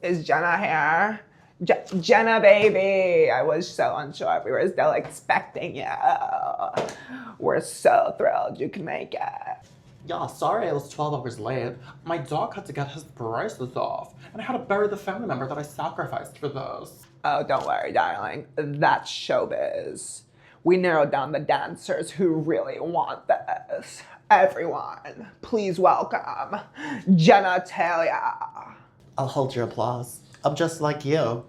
Is Jenna here? Jenna, baby. I was so unsure. We were still expecting you. We're so thrilled you can make it. Yeah, sorry I was 12 hours late. My dog had to get his braces off, and I had to bury the family member that I sacrificed for this. Oh, don't worry, darling. That's showbiz. We narrowed down the dancers who really want this. Everyone, please welcome Jenna Tailia. I'll hold your applause. I'm just like you.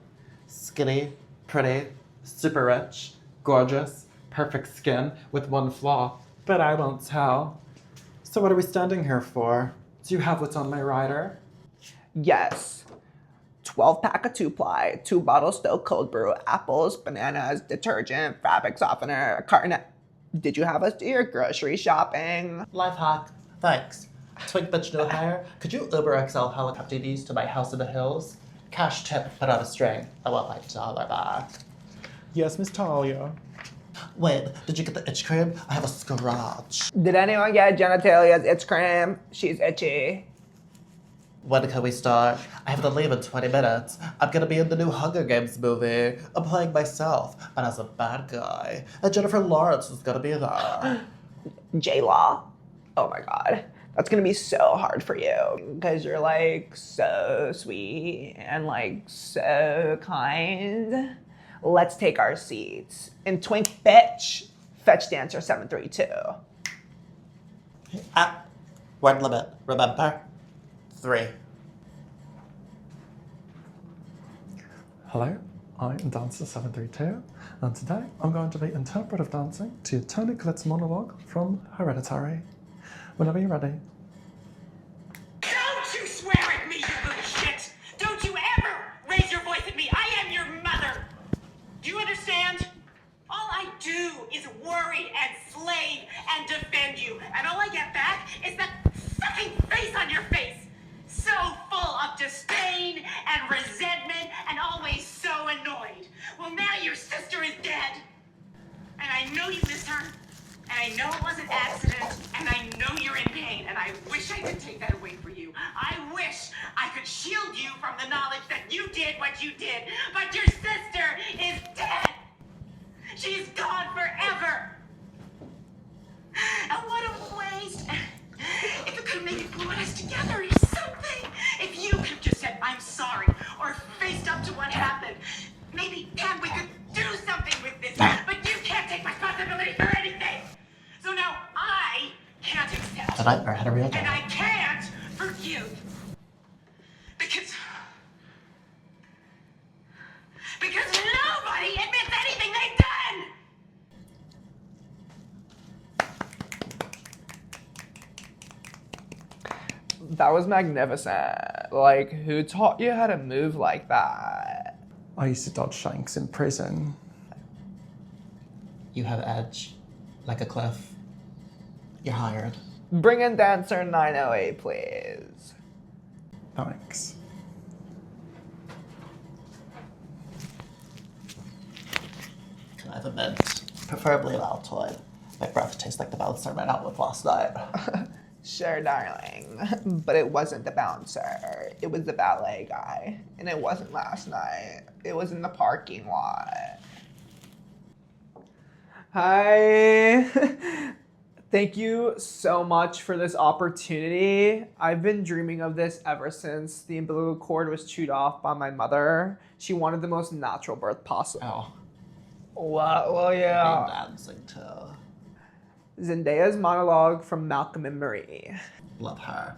Skinny, pretty, super rich, gorgeous, perfect skin with one flaw. But I won't tell. So what are we standing here for? Do you have what's on my rider? Yes. 12-pack of 2-ply, 2 bottles still cold brew, apples, bananas, detergent, fabric softener, a carton. Did you have us do your grocery shopping? Life hack. Thanks. Twink bitch no hire. Could you Uber XL helicopter these to my house in the hills? Cash tip, but on a string. I want my $1 back. Yes, Miss Tailia. Wait, did you get the itch cream? I have a scratch. Did anyone get Jenna Tailia's itch cream? She's itchy. When can we start? I have to leave in 20 minutes. I'm gonna be in the new Hunger Games movie. I'm playing myself, but as a bad guy. And Jennifer Lawrence is gonna be there. J-Law. Oh my God. That's gonna be so hard for you because you're like so sweet and like so kind. Let's take our seats. And Twink bitch, fetch dancer 732. Word limit, remember? 3. Hello, I am Dancer 732, and today I'm going to be interpretive dancing to Toni Collette's monologue from Hereditary. Whenever you're ready. Don't you swear at me, you little shit! Don't you ever raise your voice at me! I am your mother! Do you understand? All I do is worry and slave and defend you, and all I get back is that fucking face on your face! So full of disdain and resentment and always so annoyed. Well, now your sister is dead. And I know you miss her. And I know it was an accident. And I know you're in pain. And I wish I could take that away for you. I wish I could shield you from the knowledge that you did what you did. But your sister is dead. She's gone forever. And what a waste. If it could have maybe glued us together or something. If you could have just said, I'm sorry, or faced up to what happened. Maybe then we could do something with this. But you can't take responsibility for anything. So now I can't accept. The nightmare had a real And I can't forgive. Because nobody admits anything they've done. That was magnificent. Like, who taught you how to move like that? I used to dodge shanks in prison. You have edge, like a cliff. You're hired. Bring in dancer 908, please. Thanks. Can I have a mint? Preferably an Altoid. My breath tastes like the bouncer I ran out with last night. Sure, darling. But it wasn't the bouncer. It was the ballet guy. And it wasn't last night. It was in the parking lot. Hi. Thank you so much for this opportunity. I've been dreaming of this ever since the umbilical cord was chewed off by my mother. She wanted the most natural birth possible. Oh. What? Well, yeah. I'm dancing too. Zendaya's monologue from Malcolm and Marie. Love her.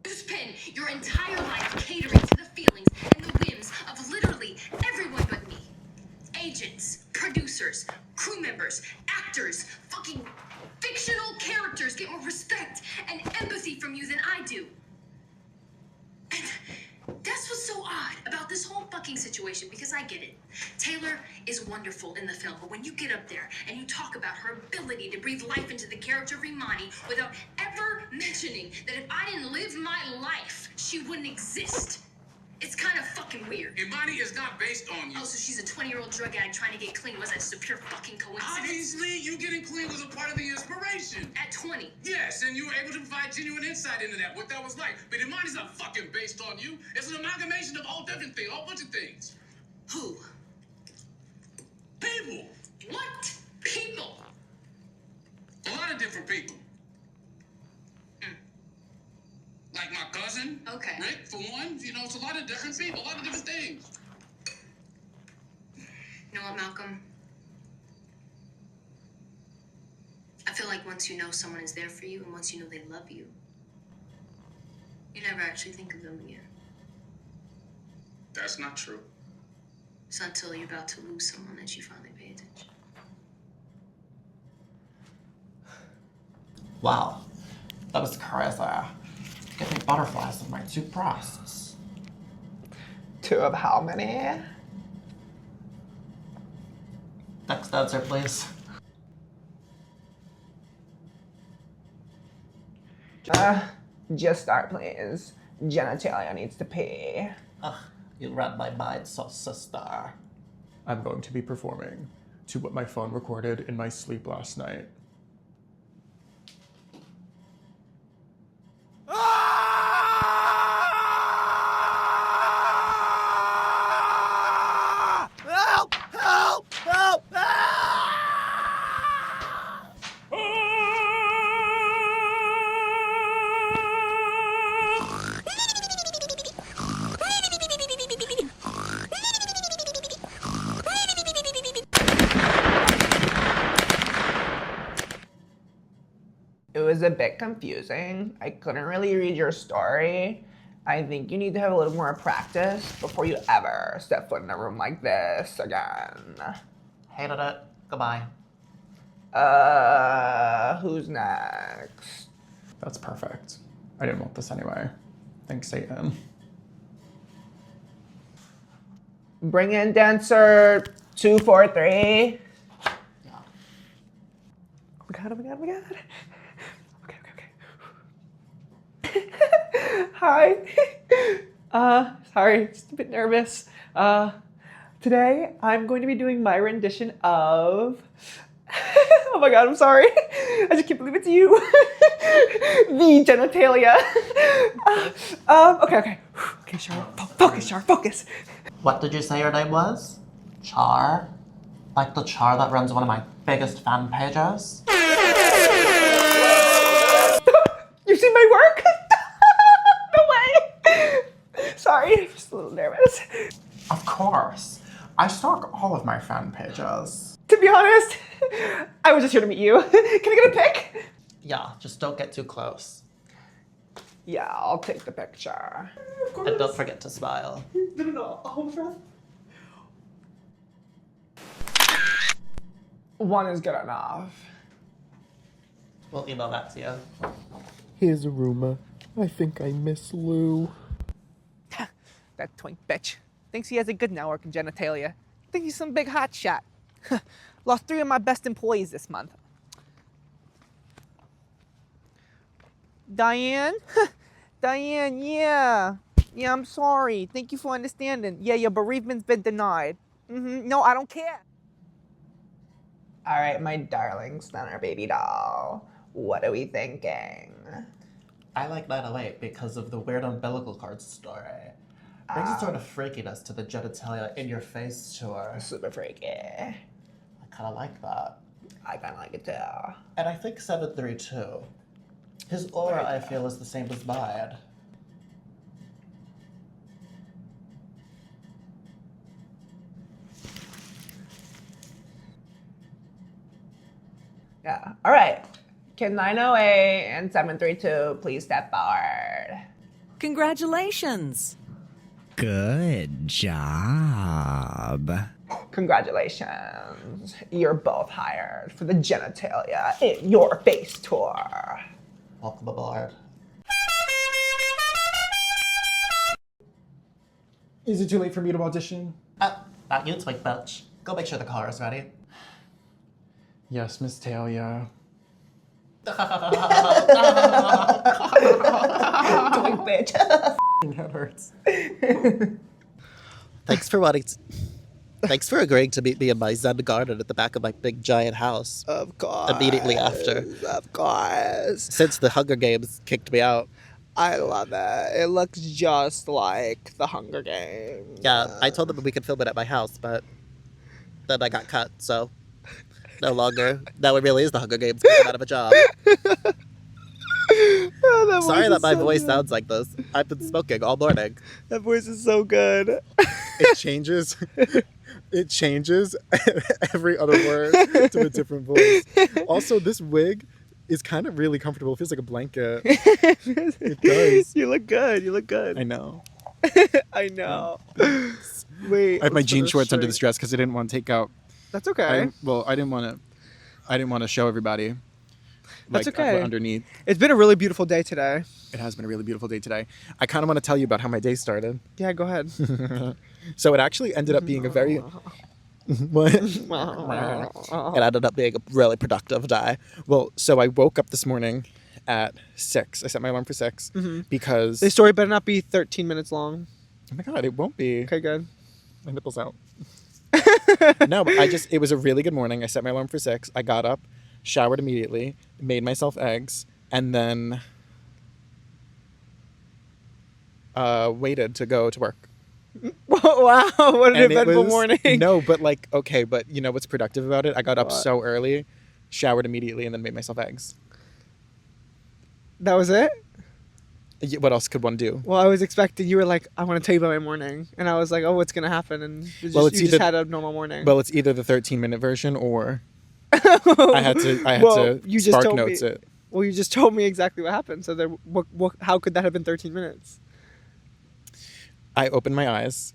You spend your entire life catering to the feelings and the whims of literally everyone but me. Agents, producers, crew members, actors, fucking fictional characters get more respect and empathy from you than I do. And that's what's so odd about this whole fucking situation, because I get it. Taylor is wonderful in the film, but when you get up there and you talk about her ability to breathe life into the character of Imani without ever mentioning that if I didn't live my life, she wouldn't exist. It's kind of fucking weird. Imani is not based on you. Oh, so she's a 20-year-old drug addict trying to get clean. Was that just a pure fucking coincidence? Obviously, you getting clean was a part of the inspiration. At 20. Yes, and you were able to provide genuine insight into that, what that was like. But Imani's not fucking based on you. It's an amalgamation of all different things, a whole bunch of things. Who? People. What? People? A lot of different people. Like my cousin, Okay. Rick, for one. You know, it's a lot of different people, a lot of different things. You know what, Malcolm? I feel like once you know someone is there for you and once you know they love you, you never actually think of them again. That's not true. It's not until you're about to lose someone that you finally pay attention. Wow, that was crazy. Give me butterflies in my two breasts. 2 of how many? Next answer, please. Just start, please. Jenna Tailia needs to pee. Ugh, you read my mind, so sister. I'm going to be performing to what my phone recorded in my sleep last night. Help! Help! Help! It was a bit confusing. I couldn't really read your story. I think you need to have a little more practice before you ever step foot in a room like this again. Hated it. Goodbye. Who's next? That's perfect. I didn't want this anyway. Thanks, Satan. Bring in dancer 243. Yeah. Oh my god, oh my god, oh my god. Okay. Hi. Sorry, just a bit nervous. Today I'm going to be doing my rendition of oh my god, I'm sorry. I just can't believe it's you. The Jenna Tailia. Okay, Char. Focus, Char, focus. What did you say your name was? Char? Like the Char that runs one of my biggest fan pages? You've seen my work? No way. Sorry, I'm just a little nervous. Of course. I stalk all of my fan pages. To be honest, I was just here to meet you. Can I get a pic? Yeah, just don't get too close. Yeah, I'll take the picture. Of course. And don't forget to smile. No. Hold breath. One is good enough. We'll email that to you. Here's a rumor. I think I miss Lou. That twink bitch thinks he has a good network in Jenna Tailia. Think he's some big hot shot. Lost 3 of my best employees this month. Diane? Diane, yeah. Yeah, I'm sorry. Thank you for understanding. Yeah, your bereavement's been denied. No, I don't care. All right, my darling stunner baby doll. What are we thinking? I like 908 because of the weird umbilical cord story. Brings a sort of freakiness to the genitalia in your face tour. Super freaky. I kind of like that. I kind of like it too. And I think 732. His aura, I feel, is the same as mine. Yeah. All right. Can 908 and 732 please step forward? Congratulations! Good job. Congratulations. You're both hired for the Jenna Tailia in Your Face tour. Welcome aboard. Is it too late for me to audition? Not you, twink bitch. Go make sure the car is ready. Yes, Miss Tailia. Twink bitch. That hurts. Thanks for agreeing to meet me in my Zen garden at the back of my big giant house. Of course. Immediately after. Of course. Since the Hunger Games kicked me out. I love it. It looks just like the Hunger Games. Yeah, I told them we could film it at my house, but then I got cut, so no longer. Now it really is the Hunger Games because I'm out of a job. Oh, Sorry that my voice sounds like this. I've been smoking all morning. That voice is so good. It changes. It changes every other word to a different voice. Also, this wig is kind of really comfortable. It feels like a blanket. It does. You look good. You look good. I know. I know. Wait. I have my let's jean put a shorts under string. this dress because I didn't want to take out. That's okay. I didn't want to show everybody. That's like, okay. Underneath. It's been a really beautiful day today. It has been a really beautiful day today. I kind of want to tell you about how my day started. Yeah, go ahead. So it actually ended up being a very. What? It ended up being a really productive day. Well, so I woke up this morning at 6. I set my alarm for 6 because. This story better not be 13 minutes long. Oh my God, it won't be. Okay, good. My nipples out. No, but it was a really good morning. I set my alarm for 6. I got up, showered immediately, made myself eggs, and then waited to go to work. Wow, what an And eventful morning. No, but but you know what's productive about it? I got up so early, showered immediately, and then made myself eggs. That was it? What else could one do? Well, I was expecting you were like, I want to tell you about my morning. And I was like, oh, what's going to happen? And you just had a normal morning. Well, it's either the 13-minute version or I had to you just Spark told Notes me, it. Well, you just told me exactly what happened. So there, how could that have been 13 minutes? I opened my eyes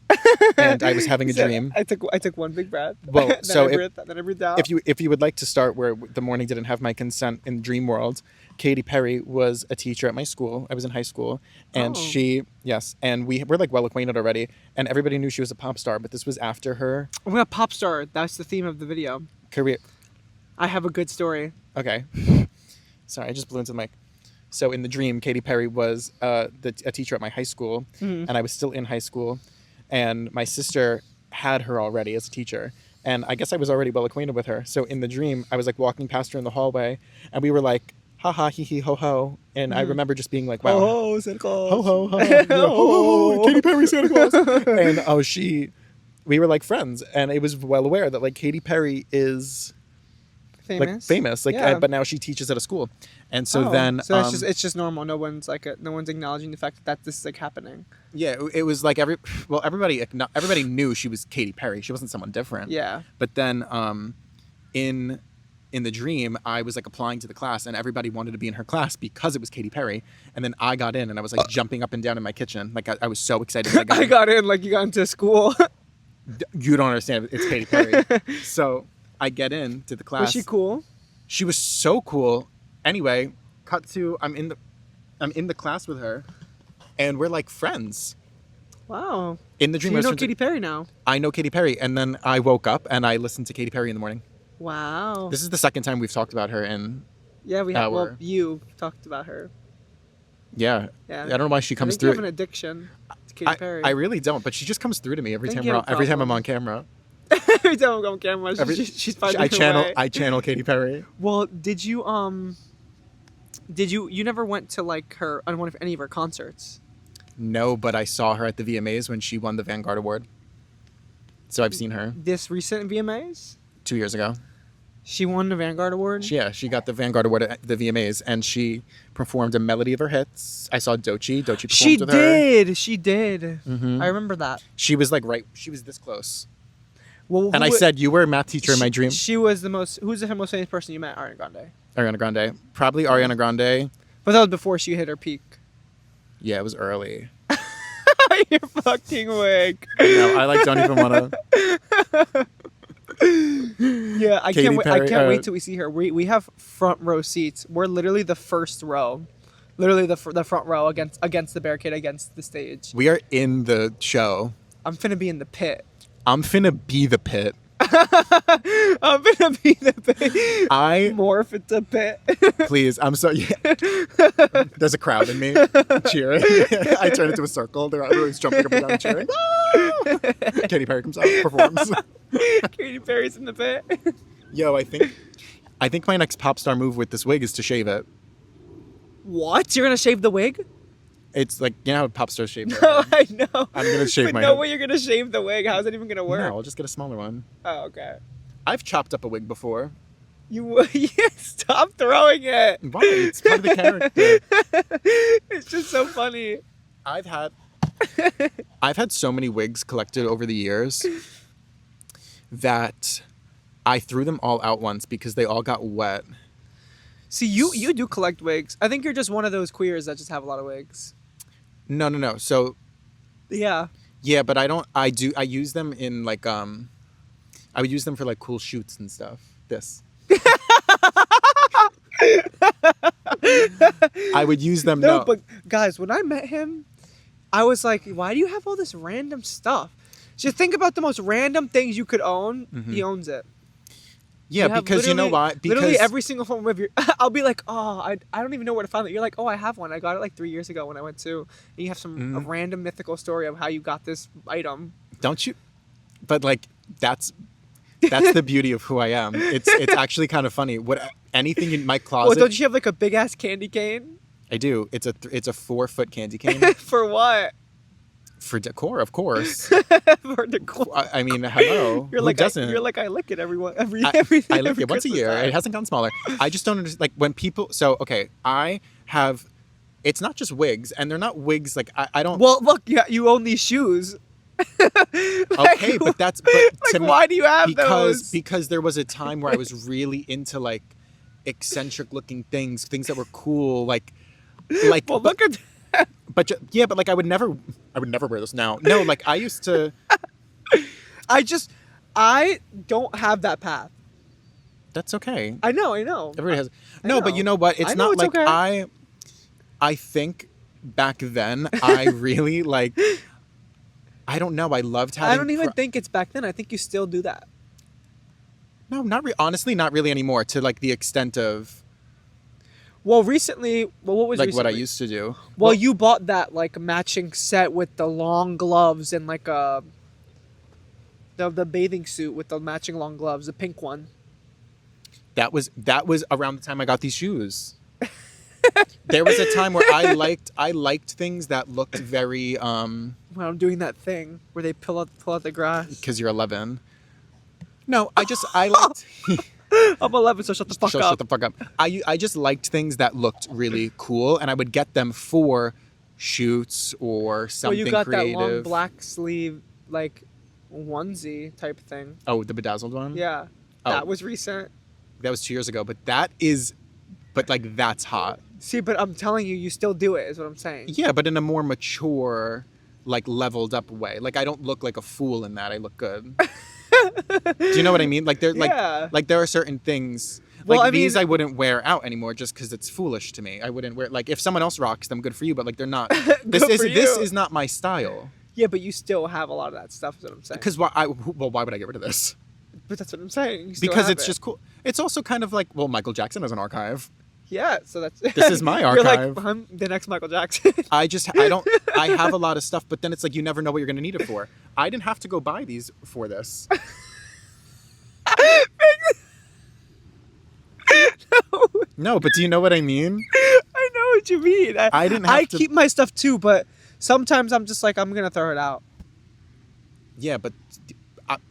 and I was having a dream. I took one big breath. Well, then so I breathed out. if you would like to start where the morning didn't have my consent in dream world, Katy Perry was a teacher at my school. I was in high school, and and we were like well acquainted already, and everybody knew she was a pop star. But this was after her. Oh my God, pop star. That's the theme of the video. Career. I have a good story. Okay. Sorry, I just blew into the mic. So in the dream, Katy Perry was a teacher at my high school, and I was still in high school, and my sister had her already as a teacher, and I guess I was already well acquainted with her. So in the dream, I was like walking past her in the hallway, and we were like, ha ha, hee hee, ho ho, and I remember just being like, wow, ho, Santa Claus, ho ho ho, yeah, ho ho, Katy Perry, Santa Claus, and we were like friends, and it was well aware that like Katy Perry is. Famous, yeah. But now she teaches at a school, and so it's just normal. No one's acknowledging the fact that this is like happening. Yeah, it was like everybody knew she was Katy Perry. She wasn't someone different. Yeah. But then, in the dream, I was like applying to the class, and everybody wanted to be in her class because it was Katy Perry. And then I got in, and I was like jumping up and down in my kitchen, like I was so excited. That I got in, like you got into school. You don't understand. It's Katy Perry. So. I get into the class. Was she cool? She was so cool. Anyway, cut to I'm in the class with her, and we're like friends. Wow. In the dream, so you know Katy Perry now. I know Katy Perry, and then I woke up and I listened to Katy Perry in the morning. Wow. This is the second time we've talked about her, and we have. Well, you talked about her. Yeah. I don't know why she comes I think through. You have an addiction to Katy Perry. I really don't, but she just comes through to me every time I'm on camera. Every time I'm on camera, she's finding her way. I channel Katy Perry. Well, did you never went to like her on any of her concerts? No, but I saw her at the VMAs when she won the Vanguard Award. So I've seen her. This recent VMAs? 2 years ago. She won the Vanguard Award? Yeah, she got the Vanguard Award at the VMAs, and she performed a melody of her hits. I saw Doechii. Doechii performed with her. She did. Mm-hmm. I remember that. She was like she was this close. Well, and I said, you were a math teacher in my dream. She was who's the most famous person you met? Ariana Grande. Ariana Grande. Probably Ariana Grande. But that was before she hit her peak. Yeah, it was early. You're fucking wig. No, I don't even want to. Yeah, I can't wait till we see her. We have front row seats. We're literally the first row. Literally the front row against the barricade, against the stage. We are in the show. I'm finna be in the pit. I'm finna be the pit. I'm gonna be the pit. I morph into pit. please. I'm so. Yeah. There's a crowd in me cheering. I turn into a circle. Everyone's jumping up and down cheering. Ah! Katy Perry comes out, performs. Katy Perry's in the pit. Yo, I think my next pop star move with this wig is to shave it. What? You're gonna shave the wig? It's like, you know how pop stars shave their No, head? I know. I'm gonna shave but my no head. way you're gonna shave the wig. How's that even gonna work? No, I'll just get a smaller one. Oh, okay. I've chopped up a wig before. You stop throwing it. Why? It's part of the character. It's just so funny. I've had so many wigs collected over the years that I threw them all out once because they all got wet. See, you do collect wigs. I think you're just one of those queers that just have a lot of wigs. No. So Yeah. yeah, but I don't. I use them in like I would use them for like cool shoots and stuff. This. I would use them. No, but guys, when I met him, I was like, why do you have all this random stuff? Just think about the most random things you could own. Mhm. He owns it. Yeah, You have because you know literally- why? Because literally every single form of your, I'll be like, oh, I don't even know where to find it. You're like, oh, I have one. I got it like 3 years ago when I went to. And you have a random mythical story of how you got this item. don't you? But like that's the beauty of who I am. It's actually kind of funny. What anything in my closet? Well, don't you have like a big ass candy cane? I do. It's a 4-foot candy cane. For what? For decor, of course. For decor. I mean, hello. You're Who like doesn't? you're like I lick it every I lick it once a Christmas year. time. It hasn't gotten smaller. I just don't understand. Like when people. So okay, I have. It's not just wigs, and they're not wigs. Like I don't. Well, look, yeah, you own these shoes. Okay, but that's to me, why do you have because those? Because there was a time where I was really into like eccentric looking things that were cool, like. Well, look at. But yeah, but like I would never wear those now. No, like I used to. I don't have that path. That's okay. I know. Everybody has. I No, but know. you know what? I It's know not it's like okay. I think back then I really like. I don't know. I loved having. I don't even think it's back then. I think you still do that. No, honestly, not really anymore. To like the extent of Well, recently, what was like recently? what I used to do. Well, you bought that like matching set with the long gloves and like the bathing suit with the matching long gloves, the pink one. That was around the time I got these shoes. There was a time where I liked things that looked very When I'm doing that thing where they pull out the grass. because you're 11. No, I liked. I'm 11, so shut the fuck up. Shut the fuck up. I just liked things that looked really cool, and I would get them for shoots or something Well, you got creative. that long black sleeve like onesie type thing. Oh, the bedazzled one? Yeah, Oh. that was recent. That was 2 years ago, but like that's hot. See, but I'm telling you, you still do it. Is what I'm saying. Yeah, but in a more mature, like leveled up way. Like I don't look like a fool in that. I look good. Do you know what I mean? Like Yeah. like there are certain things. Well, Like I these mean- I wouldn't wear out anymore just because it's foolish to me. I wouldn't wear like if someone else rocks them, good for you. But like they're not. This Good for this you. is not my style. Yeah, but you still have a lot of that stuff. Is what I'm saying. Because why would I get rid of this? But that's what I'm saying. You still Because have it's it. just cool. It's also kind of like, well, Michael Jackson has an archive. Yeah, so that's. This is my You're archive. like, I'm the next Michael Jackson. I have a lot of stuff, but then it's like you never know what you're going to need it for. I didn't have to go buy these for this. No, but do you know what I mean? I know what you mean. I didn't have I to- keep my stuff too, but sometimes I'm just like, I'm gonna throw it out. Yeah, but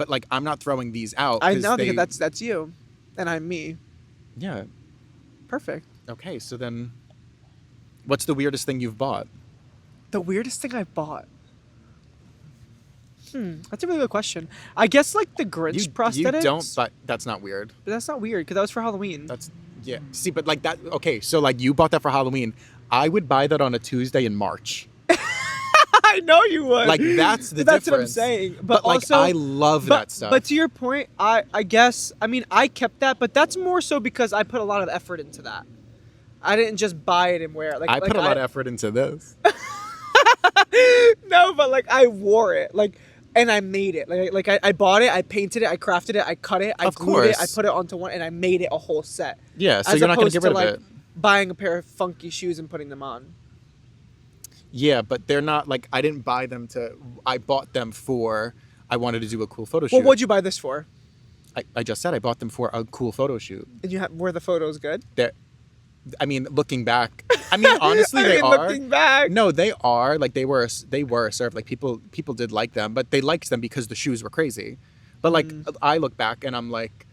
like I'm not throwing these out. I 'cause know they- because that's you, and I'm me. Yeah. Perfect. Okay, so then, what's the weirdest thing you've bought? The weirdest thing I bought. That's a really good question. I guess like the Grinch prosthetics. You don't, but that's not weird. But that's not weird because that was for Halloween. That's yeah. See, but like that. Okay, so like you bought that for Halloween. I would buy that on a Tuesday in March. I know you would. Like that's the That's difference. what I'm saying. But, like also, I love that stuff. But to your point, I guess I mean I kept that, but that's more so because I put a lot of effort into that. I didn't just buy it and wear it. Like I put a lot of effort into this. No, but like I wore it. Like And I made it. I bought it, I painted it, I crafted it, I cut it, I glued it, I put it onto one, and I made it a whole set. Yeah, so you're not going to get rid of it. Buying a pair of funky shoes and putting them on. Yeah, but they're not like, I didn't buy them I bought them for, I wanted to do a cool photo shoot. Well, what'd you buy this for? I just said I bought them for a cool photo shoot. And were the photos good? I mean, looking back, I mean, honestly, they are. Looking back. No, they are. Like, they were served. Like, people did like them, but they liked them because the shoes were crazy. But, like, I look back and I'm like,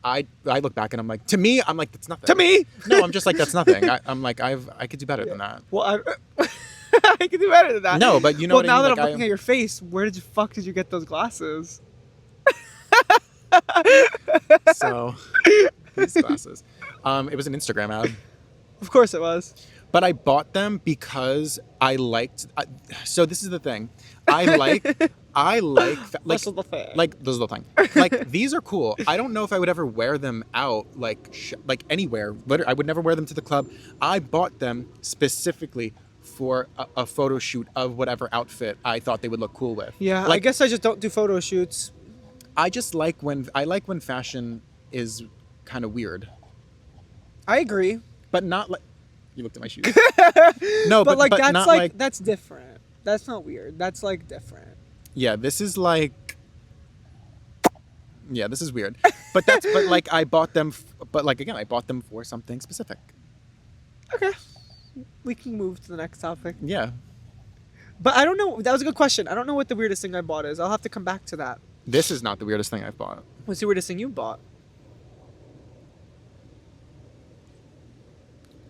I look back and I'm like, to me, I'm like, that's nothing. To me? No, I'm just like, that's nothing. I'm like, I could do better than that. Well, I could do better than that. No, but you know what I mean? Now that like, I'm looking at your face, where did you get those glasses? So, these glasses. It was an Instagram ad. Of course it was. But I bought them because I liked. So this is the thing. I like. This is the thing. Like, those are the thing. Like, these are cool. I don't know if I would ever wear them out, like anywhere. I would never wear them to the club. I bought them specifically for a photo shoot of whatever outfit I thought they would look cool with. Yeah, like, I guess I just don't do photo shoots. I just like when fashion is kind of weird. I agree, but not like you looked at my shoes. No, but like that's not like that's different. That's not weird. That's like different. Yeah, this is like. Yeah, this is weird. But like I bought them. But like again, I bought them for something specific. Okay, we can move to the next topic. Yeah. But I don't know. That was a good question. I don't know what the weirdest thing I bought is. I'll have to come back to that. This is not the weirdest thing I've bought. What's the weirdest thing you bought?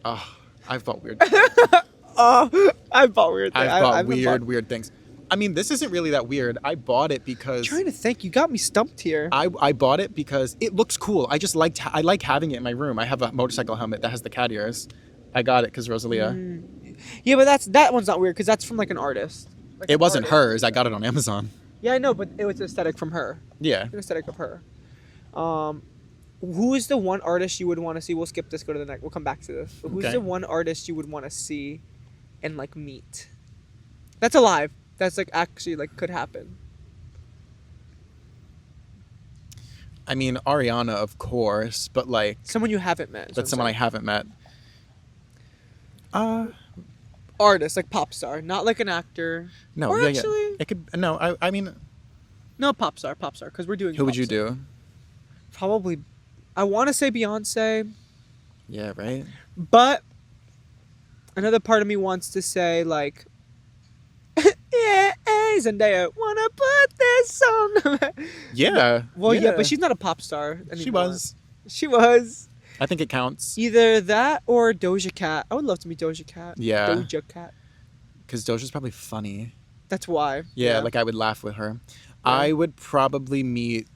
Oh, I've bought weird. I've bought weird things. I've bought weird things. I mean, this isn't really that weird. I bought it because. I'm trying to think. You got me stumped here. I bought it because it looks cool. I like having it in my room. I have a motorcycle helmet that has the cat ears. I got it because Rosalia. Yeah, but that one's not weird because that's from like an artist. Like it wasn't hers. I got it on Amazon. Yeah, I know, but it was an aesthetic from her. Yeah. An aesthetic of her. Who is the one artist you would want to see? We'll skip this, go to the next. We'll come back to this. But who's the one artist you would want to see and like meet? That's alive. That's like actually like could happen. I mean, Ariana, of course, but like someone you haven't met. But someone I haven't met. Artist, like pop star, not like an actor. No, or yeah, actually, it could. No, I mean, no, pop star, because we're doing. Who would you do? Probably, I want to say Beyonce. Yeah, right. But another part of me wants to say like, yeah, hey, Zendaya, wanna put this song. Yeah. Well, yeah, but she's not a pop star anymore. She was. I think it counts. Either that or Doja Cat. I would love to meet Doja Cat. Yeah. Doja Cat. Because Doja's probably funny. That's why. Yeah, like I would laugh with her. Yeah. I would probably meet.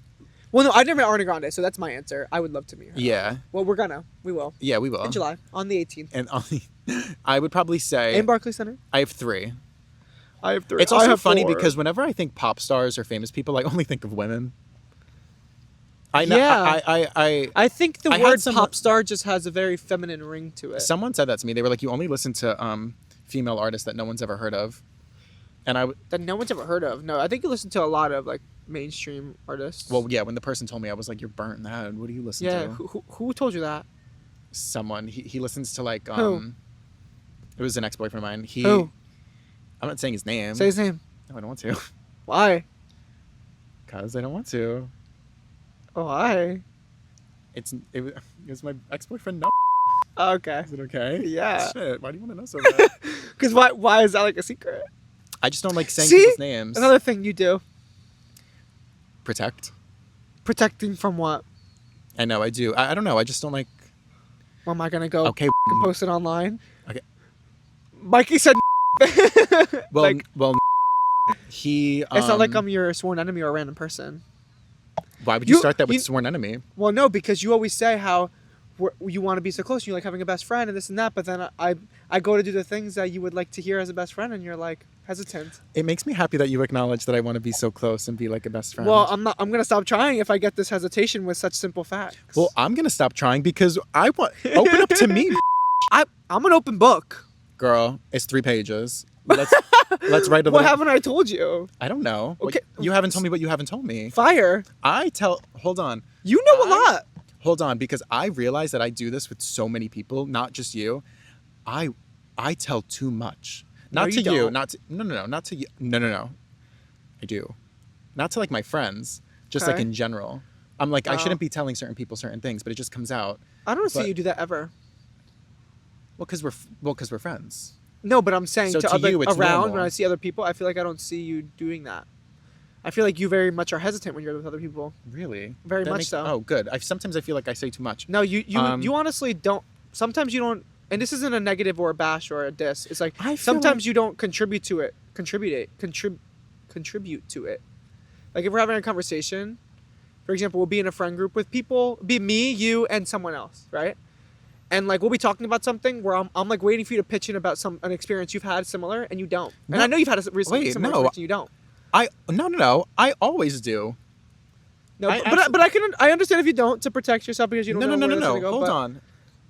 Well, no, I've never met Ariana Grande, so that's my answer. I would love to meet her. Yeah. Well, we will. Yeah, we will. In July, on the 18th. And I would probably say. In Barclays Center. I have 3. It's also funny because whenever I think pop stars or famous people, I only think of women. I know. Yeah. I think the word pop star just has a very feminine ring to it. Someone said that to me. They were like, "You only listen to female artists that no one's ever heard of," and that no one's ever heard of. No, I think you listen to a lot of like mainstream artists. Well, yeah. When the person told me, I was like, "You're burnt in the head. What do you listen to?" Yeah. Who told you that? Someone. He listens to like Who? It was an ex-boyfriend of mine. Who? I'm not saying his name. Say his name. No, I don't want to. Why? Because I don't want to. Why? It was my ex-boyfriend. No. Okay. Is it okay? Yeah. Shit. Why do you want to know so bad? Because why is that like a secret? I just don't like saying people's names. Another thing you do. Protect. Protecting from what? I know, I do. I don't know. I just don't like. Well, am I gonna go? Okay. Post it online. Okay. Mikey said. Well, he. It's not like I'm your sworn enemy or a random person. Why would you start that with sworn enemy? Well, no, because you always say how you want to be so close. You like having a best friend and this and that. But then I go to do the things that you would like to hear as a best friend, and you're like hesitant. It makes me happy that you acknowledge that I want to be so close and be like a best friend. Well, I'm not. I'm gonna stop trying if I get this hesitation with such simple facts. Well, I'm gonna stop trying because I want open up to me. I'm an open book. Girl, it's 3 pages. Let's write a little. What haven't I told you? I don't know. Okay. You haven't told me what you haven't told me. Fire. Hold on. You know a lot. Hold on, because I realize that I do this with so many people, not just you. I tell too much. Not to you. Not to you. No. I do. Not to like my friends, just like in general. I'm like, I shouldn't be telling certain people certain things, but it just comes out. I don't see you do that ever. Well, because we're friends. No, but I'm saying So to to other you, it's around normal. when I see other people, I feel like I don't see you doing that. I feel like you very much are hesitant when you're with other people. Really? Very much so. Oh, good. Sometimes I feel like I say too much. No, you honestly don't. Sometimes you don't. And this isn't a negative or a bash or a diss. It's like sometimes you don't contribute to it. Contribute to it. Like if we're having a conversation, for example, we'll be in a friend group with people, be me, you, and someone else, right? And like we'll be talking about something where I'm like waiting for you to pitch in about an experience you've had similar, and you don't. And I know you've had a similar experience, and you don't. No. I always do. No, but I understand if you don't, to protect yourself because you don't know where it's gonna go. Hold on.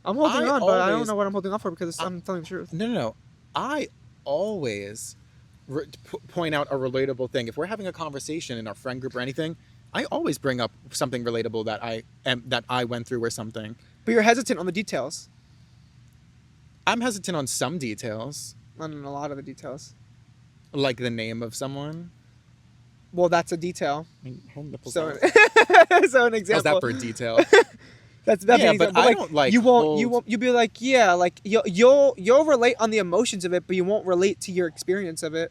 I'm holding on, but I don't know what I'm holding on for because I'm telling the truth. No. I always point out a relatable thing. If we're having a conversation in our friend group or anything, I always bring up something relatable that I went through or something. But you're hesitant on the details. I'm hesitant on some details. Not on a lot of the details. Like the name of someone. Well, that's a detail. So an example. How's that for a detail? That's yeah, but I don't like. You'll be like, yeah, like you'll relate on the emotions of it, but you won't relate to your experience of it.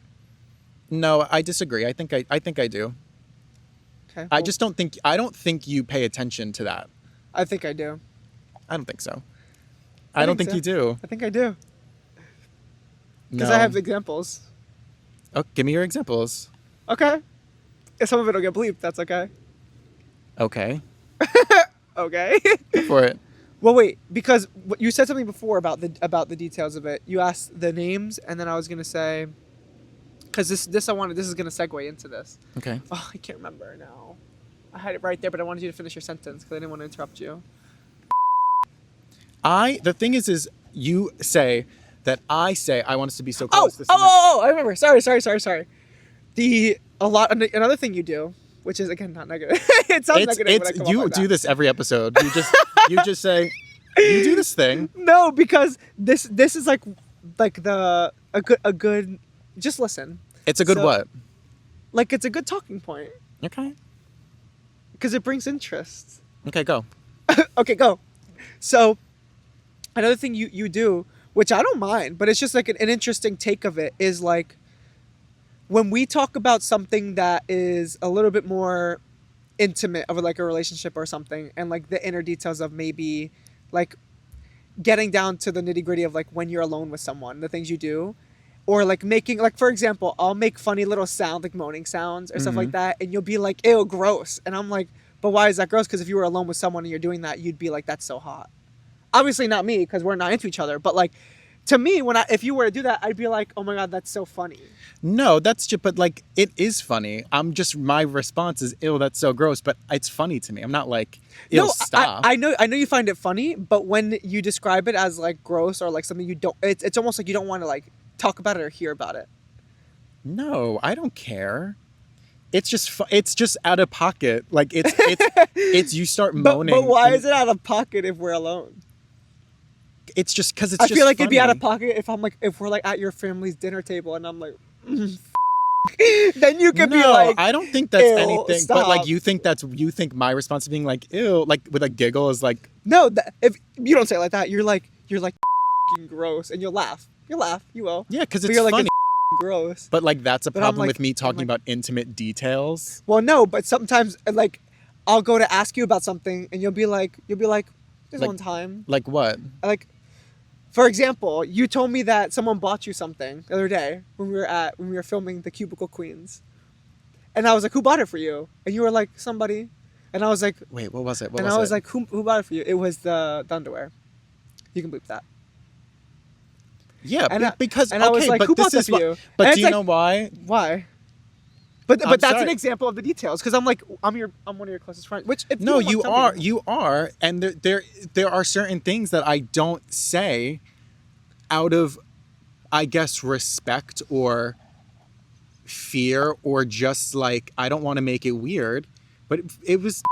No, I disagree. I think I do. Okay. I just don't think you pay attention to that. I think I do. I don't think so. I don't think you do. I think I do. Because No. I have examples. Oh, give me your examples. Okay. If some of it will get bleeped, that's okay. Okay. Okay. Go for it. Well, wait, because you said something before about the details of it. You asked the names, and then I was gonna say, because this is gonna segue into this. Okay. Oh, I can't remember now. I had it right there, but I wanted you to finish your sentence because I didn't want to interrupt you. The thing is you say that I say I want us to be so close. I remember. Sorry. Another thing you do, which is again not negative. It sounds negative when I come you up like do that. this every episode. You just say you do this thing. No, because this is like a good. Just listen. It's a good what? Like it's a good talking point. Okay. Because it brings interest. Okay, go. Okay, go. So, another thing you do, which I don't mind, but it's just like an interesting take of it, is like when we talk about something that is a little bit more intimate of like a relationship or something, and like the inner details of maybe like getting down to the nitty gritty of like when you're alone with someone, the things you do, or like making, like for example, I'll make funny little sound, like moaning sounds or stuff like that, and you'll be like, ew, gross. And I'm like, but why is that gross? Because if you were alone with someone and you're doing that, you'd be like, that's so hot. Obviously not me, because we're not into each other, but like to me, if you were to do that, I'd be like, oh my God, that's so funny. No, that's just, but like, it is funny. My response is, ew, that's so gross, but it's funny to me. I'm not like, ew, no, stop. I know you find it funny, but when you describe it as like gross or like something you don't, it's almost like you don't want to like talk about it or hear about it. No, I don't care. It's just out of pocket. Like it's you start moaning. But why is it out of pocket if we're alone? It's just because it's. I just feel like funny. it'd be out of pocket if we're like at your family's dinner table and I'm like, then you could be like, I don't think that's ew, anything. stop. But like you think my response to being like ew, like with a giggle is like no. If you don't say it like that, you're like gross, and you'll laugh. You will. Yeah, because But it's you're funny. like, gross. But like that's a But I'm problem like- with me talking I'm like- about intimate details. Well, no, but sometimes like I'll go to ask you about something, and you'll be like, there's Like- one time. Like what? Like, for example, you told me that someone bought you something the other day when we were filming the Cubicle Queens, and I was like, who bought it for you? And you were like, somebody, and I was like, Wait, what was it? What and was I was it? like, who bought it for you? It was the underwear. You can bleep that. Yeah, and because I was like, but who this bought that is for why. you? But And do it's you like, know why? Why? But I'm that's an sorry. example of the details because I'm like I'm one of your closest friends. Which if No, you, don't want to tell me- you are, and there are certain things that I don't say out of I guess, respect or fear or just like, I don't want to make it weird, but it was.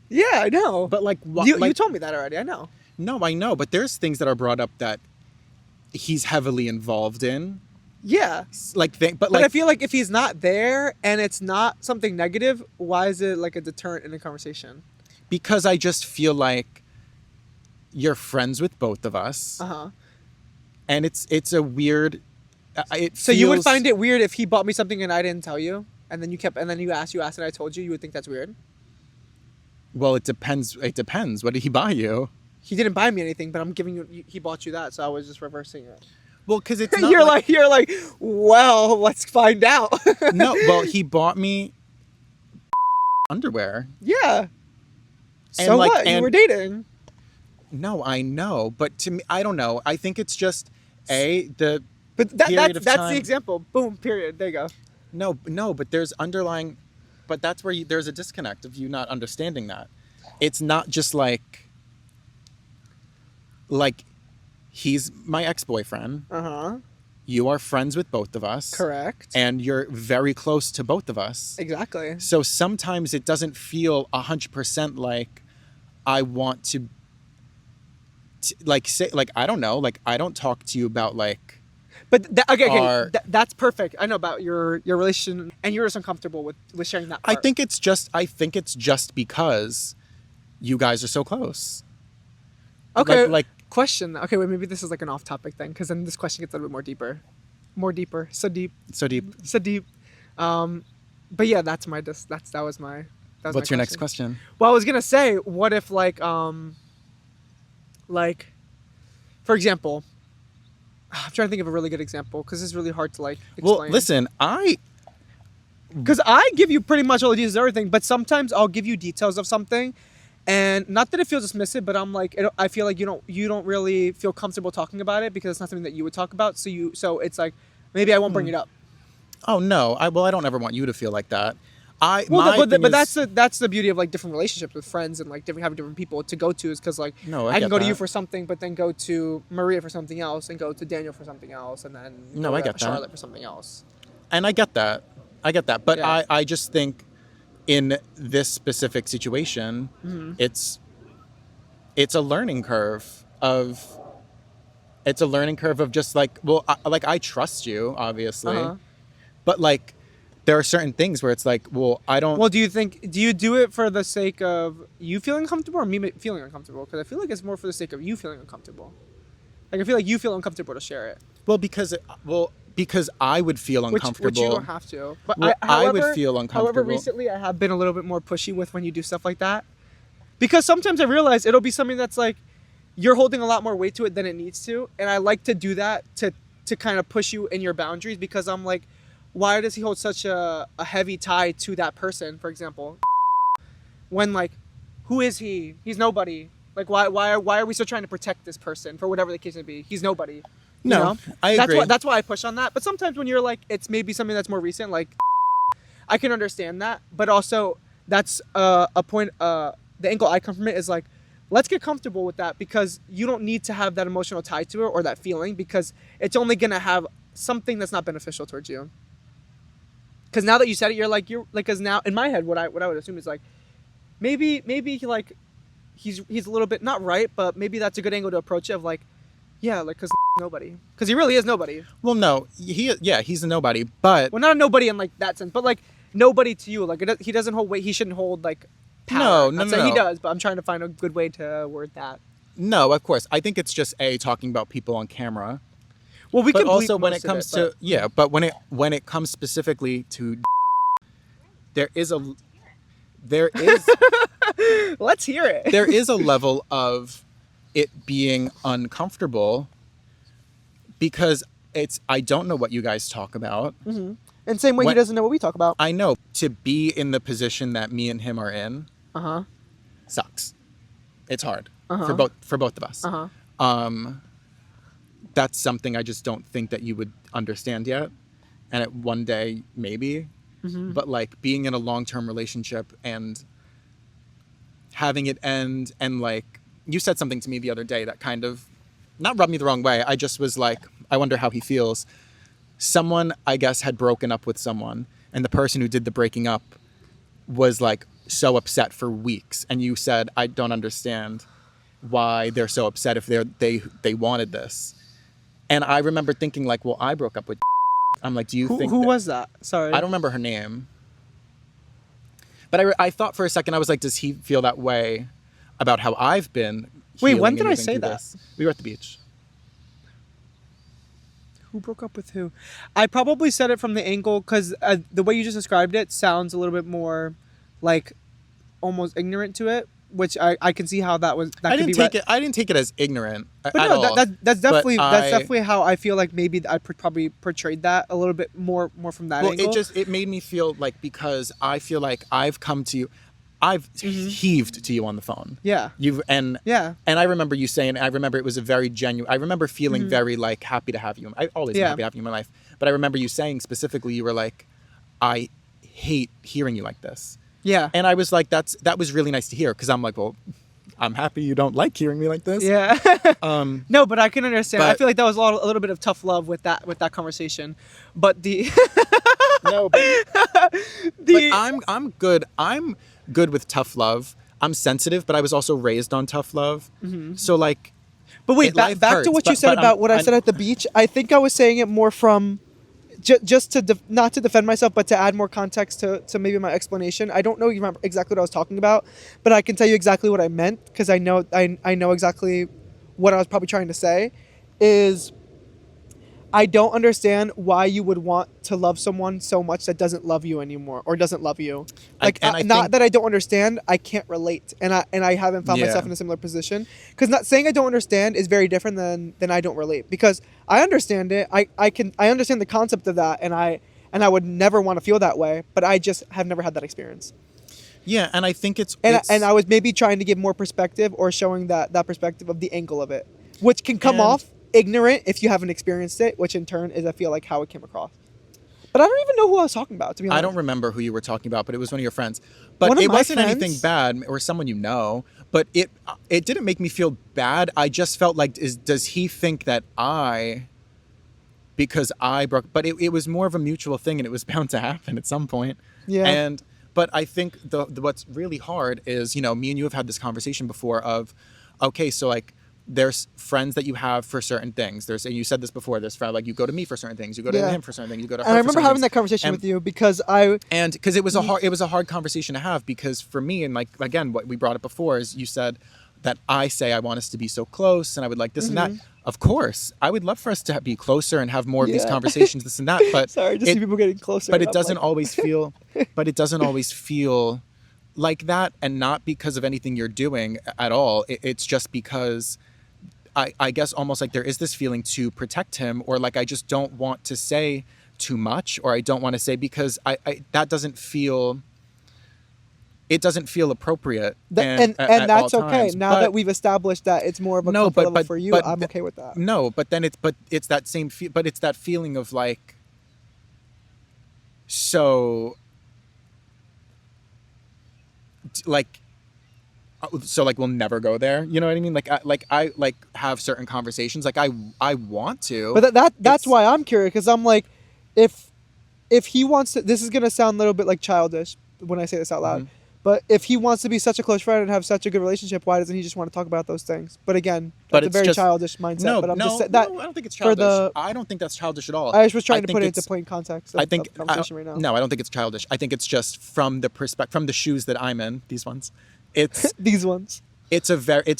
Yeah, I know. But like, you told me that already. I know. No, I know, but there's things that are brought up that he's heavily involved in. Yeah. But I feel like if he's not there and it's not something negative, why is it like a deterrent in a conversation? Because I just feel like you're friends with both of us. Uh-huh. And it's a weird. So you would find it weird if he bought me something and I didn't tell you, and then you asked and I told you, you would think that's weird? Well, it depends. It depends. What did he buy you? He didn't buy me anything, but I'm giving you. He bought you that, so I was just reversing it. Well, because it's not you're like, well, let's find out. No, well, he bought me underwear. Yeah. And So what? You were dating. No, I know, but to me, I don't know. I think it's just But period of that's time. the example. Boom. Period. There you go. No, but there's underlying, but that's where there's a disconnect of you not understanding that. It's not just like he's my ex-boyfriend. Uh-huh. You are friends with both of us. Correct. And you're very close to both of us. Exactly. So sometimes it doesn't feel 100% like I want to like say, like, I don't know, like I don't talk to you about like. But okay, that's perfect. I know about your relation, and you're just uncomfortable with sharing that part. I think it's just because you guys are so close. Okay. Like question. Okay, wait, maybe this is like an off-topic thing, because then this question gets a little bit more deeper. So deep. But yeah, that was my. What's your next question? Well, I was gonna say, what if like, for example, I'm trying to think of a really good example because it's really hard to like explain. Well, listen, because I give you pretty much all the details of everything, but sometimes I'll give you details of something, and not that it feels dismissive, but I'm like, I feel like you don't really feel comfortable talking about it because it's not something that you would talk about. So it's like, maybe I won't bring it up. Oh no, I don't ever want you to feel like that. But that's the beauty of like different relationships with friends and like having different people to go to, is because like I can go to you for something, but then go to Maria for something else, and go to Daniel for something else, and then I get Charlotte that. for something else. And I get that, but Yeah. I just think in this specific situation, Mm-hmm. it's a learning curve of just like, well, I trust you obviously, but like. There are certain things where it's like, well, I don't. Well, do you do it for the sake of you feeling uncomfortable or me feeling uncomfortable? Because I feel like it's more for the sake of you feeling uncomfortable. Like I feel like you feel uncomfortable to share it. Well, because I would feel uncomfortable. Which you don't have to. But well, however, I would feel uncomfortable. However, recently I have been a little bit more pushy with when you do stuff like that, because sometimes I realize it'll be something that's like you're holding a lot more weight to it than it needs to, and I like to do that to kind of push you in your boundaries, because I'm like, why does he hold such a heavy tie to that person, for example? When like, who is he? He's nobody. Like, why are we still trying to protect this person for whatever the case may be? He's nobody. No, you know? I agree. That's why I push on that. But sometimes when you're like, it's maybe something that's more recent, like, I can understand that. But also, that's a point. The angle I come from it is like, let's get comfortable with that, because you don't need to have that emotional tie to it or that feeling, because it's only gonna have something that's not beneficial towards you. Because now that you said it, you're like, because now in my head, what I would assume is like, maybe he's a little bit not right, but maybe that's a good angle to approach it, of like, yeah, like, because nobody, because he really is nobody. Well, no, he's a nobody, but well, not a nobody in like that sense, but like nobody to you. Like he doesn't hold weight. He shouldn't hold like power. No. He does, but I'm trying to find a good way to word that. No, of course. I think it's just talking about people on camera. Well, we can also when it comes but when it comes specifically to there is let's hear it. There is a level of it being uncomfortable because I don't know what you guys talk about. Mm-hmm. And same way he doesn't know what we talk about. I know, to be in the position that me and him are in sucks. It's hard for both of us. That's something I just don't think that you would understand yet. And one day, maybe. Mm-hmm. But like being in a long-term relationship and having it end, and like you said something to me the other day that kind of not rubbed me the wrong way. I just was like, I wonder how he feels. Someone, I guess, had broken up with someone, and the person who did the breaking up was like so upset for weeks. And you said, I don't understand why they're so upset if they wanted this. And I remember thinking like, well, I broke up with. I'm like, do you think who was that? Sorry, I don't remember her name. But I thought for a second, I was like, does he feel that way about how I've been? Wait, when healing did and I moving say through that? this? We were at the beach. Who broke up with who? I probably said it from the angle because the way you just described it sounds a little bit more like almost ignorant to it, which I can see how that was. That I could didn't be take it. I didn't take it as ignorant But at no, all. that's definitely But that's definitely how I feel like maybe I probably portrayed that a little bit more from that Well, angle. it made me feel like, because I feel like I've come to you, I've heaved to you on the phone. Yeah. And I remember you saying, I remember it was a very genuine. I remember feeling very like happy to have you. I always am happy to have you in my life. But I remember you saying specifically, you were like, I hate hearing you like this. Yeah. And I was like, that was really nice to hear, because I'm like, well, I'm happy you don't like hearing me like this. Yeah. No, but I can understand. I but- feel like that was a little bit of tough love with that conversation. But the No, but I'm good. I'm good with tough love. I'm sensitive, but I was also raised on tough love. So like, But wait, back hurts, to what you but- said but about what I said at the beach. I think I was saying it more from just to not to defend myself, but to add more context to maybe my explanation. I don't know you remember exactly what I was talking about, but I can tell you exactly what I meant, because I know exactly what I was probably trying to say. Is I don't understand why you would want to love someone so much that doesn't love you anymore or doesn't love you. Like, I not think- that I don't understand, I can't relate, and I haven't found Yeah. myself in a similar position. Because not saying I don't understand is very different than I don't relate. Because I understand it, I understand the concept of that, and I would never want to feel that way, but I just have never had that experience. yeah, and I think it's And I was maybe trying to give more perspective, or showing that perspective of the angle of it, which can come And- off ignorant if you haven't experienced it, which in turn is, I feel like, how it came across. But I don't even know who I was talking about, to be honest. I don't remember who you were talking about, but it was one of your friends. But One of it my wasn't anything friends? bad, or someone you know. But it didn't make me feel bad. I just felt like, does he think that because I broke? But it was more of a mutual thing, and it was bound to happen at some point. Yeah. But I think the what's really hard is, me and you have had this conversation before of, okay, so like, there's friends that you have for certain things. And you said this before. There's friends, like, you go to me for certain things. You go to Yeah. him for certain things. You go to her And I for remember certain having things. that conversation And- with you because because it was a hard conversation to have, because for me, and like, again, what we brought up before is, you said that I say I want us to be so close, and I would like this and that. Of course, I would love for us to be closer and have more of these Yeah. conversations, this and that. But sorry, just see people getting closer. But and it I'm doesn't like- always feel. But it doesn't always feel like that, and not because of anything you're doing at all. It's just because. I guess almost like there is this feeling to protect him, or like I just don't want to say too much, or I don't want to say, because that doesn't feel. It doesn't feel appropriate, and at that's all okay. times. Now But- that we've established that it's more of a comfort level for you, I'm okay with that. No, but then it's that same but it's that feeling of like, so like we'll never go there, you know what I mean? I have certain conversations, like I want to, But that's why I'm curious, because I'm like, if he wants to, this is gonna sound a little bit like childish when I say this out loud, but if he wants to be such a close friend and have such a good relationship, why doesn't he just want to talk about those things? But again, But that's a it's very just- childish mindset. No, but I'm no, just saying that no, I don't think it's for childish. the. I don't think that's childish at all. I was trying to think put it into it's- plain context. I think of the conversation right now. No, I don't think it's childish. I think it's just from the from the shoes that I'm in. These ones, it's these ones. It's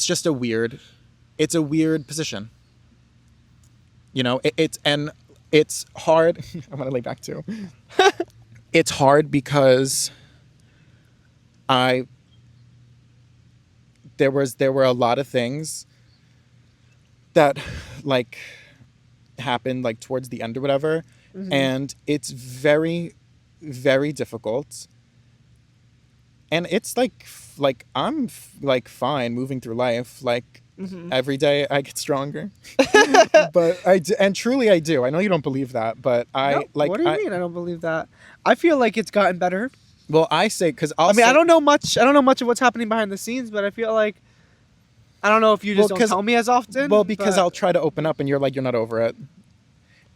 just a weird. It's a weird position. It's hard. I'm gonna lay back too. It's hard because there were a lot of things that like happened like towards the end or whatever, and it's very, very difficult. And it's like I'm like fine moving through life, like every day I get stronger. But and truly I do. I know you don't believe that, but No, what do you mean? I don't believe that. I feel like it's gotten better. Well, I say because I mean, I don't know much of what's happening behind the scenes, but I feel like I don't know if you just Well, don't tell me as often. Well, because but I'll try to open up and you're like, you're not over it.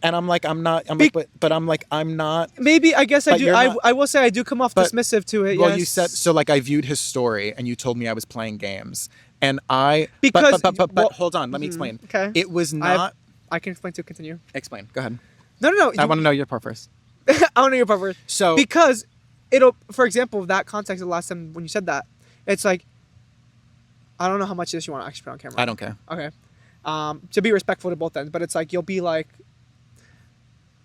And I'm like, I'm not. I'm like, but I'm like, I'm not. maybe I guess I But do. you're not- I will say I do come off but- dismissive to it. Well, yes. you said so. Like I viewed his story, and you told me I was playing games, and I. Because- but well, hold on. Let me explain. okay. It was I have- not. I can explain to continue. Explain. Go ahead. No. I want to know your part first. I want to know your part first. So Because it'll, for example, that context of the last time when you said that, it's like, I don't know how much of this you want to actually put on camera. I don't care. Okay. To be respectful to both ends, but it's like you'll be like,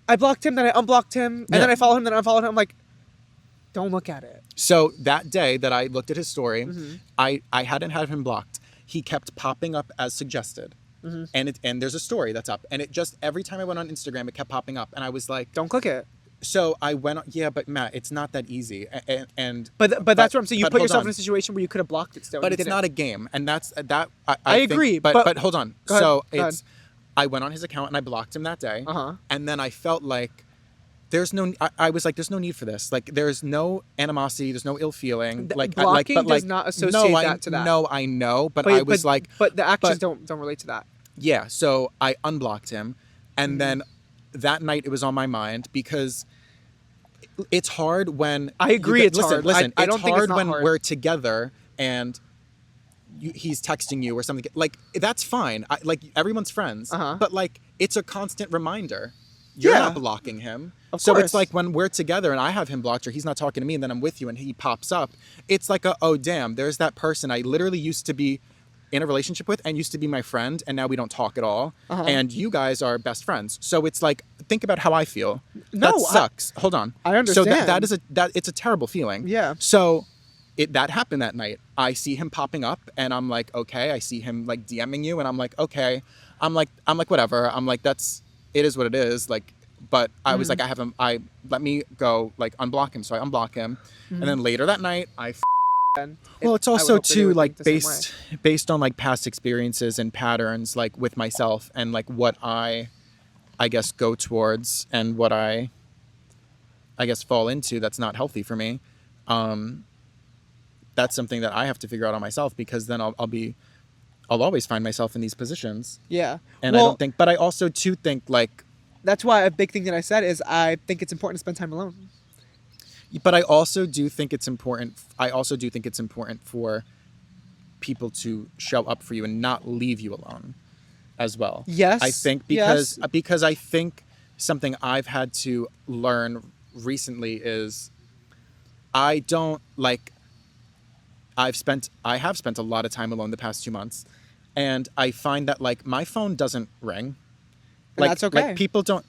I blocked him, then I unblocked him, and then I followed him, then I unfollowed him. I'm like, don't look at it. So that day that I looked at his story, Mm-hmm. I hadn't had him blocked. He kept popping up as suggested. Mm-hmm. And there's a story that's up. And it just, every time I went on Instagram, it kept popping up. And I was like, Don't click it. so I went on, yeah, but Matt, it's not that easy. And But that's what I'm saying. You but put hold yourself on. in a situation where you could have blocked it still. But and you it's didn't. not a game. And that's that. I think- agree, But, but- hold on. Go ahead, So go ahead. it's, I went on his account and I blocked him that day. Uh-huh. And then I felt like, I was like, there's no need for this. Like, there's no animosity. There's no ill feeling. Like, blocking but does not associate that to that. No, I know. But I was like, but the actions but- don't relate to that. yeah. So I unblocked him. And Mm-hmm. then that night it was on my mind because it's hard when. I agree it's listen, hard. Listen, I it's don't think it's hard not when hard. we're together and he's texting you or something. Like, that's fine. Like, everyone's friends. Uh-huh. But, like, it's a constant reminder. You're Yeah. not blocking him. Of So course. it's like when we're together and I have him blocked or he's not talking to me and then I'm with you and he pops up, it's like oh damn, there's that person I literally used to be in a relationship with and used to be my friend and now we don't talk at all. Uh-huh. And you guys are best friends. So it's like, think about how I feel. No, that sucks. Hold on. I So understand. that is it's a terrible feeling. Yeah. So that happened that night. I see him popping up and I'm like, okay. I see him like DMing you and I'm like, okay. I'm like whatever. I'm like, it is what it is. Like, but I was like, let me go like unblock him. So I unblock him. And then later that night well, it's I would also hope that they too would like think the same way. based on like past experiences and patterns like with myself and like what I guess go towards and what I guess fall into that's not healthy for me. That's something that I have to figure out on myself because then I'll always find myself in these positions. Yeah. And Well, I don't think, but I also too think like, that's why a big thing that I said is I think it's important to spend time alone. but I also do think it's important. I also do think it's important for people to show up for you and not leave you alone as well. Yes. I think because I think something I've had to learn recently is I don't like I have spent a lot of time alone the past 2 months and I find that like my phone doesn't ring. And that's okay. Like people don't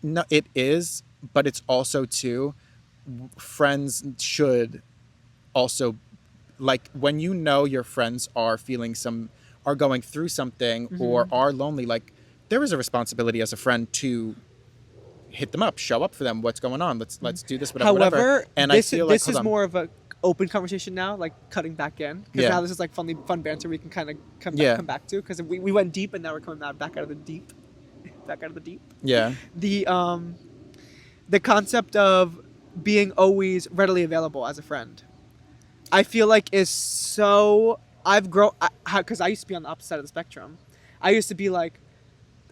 no it is, but it's also too friends should also like when you know your friends are are going through something or are lonely, like there is a responsibility as a friend to hit them up, show up for them. What's going on? Let's do this, whatever. However, whatever. And this, I feel like this is more of a open conversation now, like cutting back in. Because Yeah. now this is like fun banter we can kind of come back to. Because we went deep and now we're coming back out of the deep. Back out of the deep. Yeah. The concept of being always readily available as a friend, I feel like is so. I've grown because I used to be on the opposite side of the spectrum. I used to be like,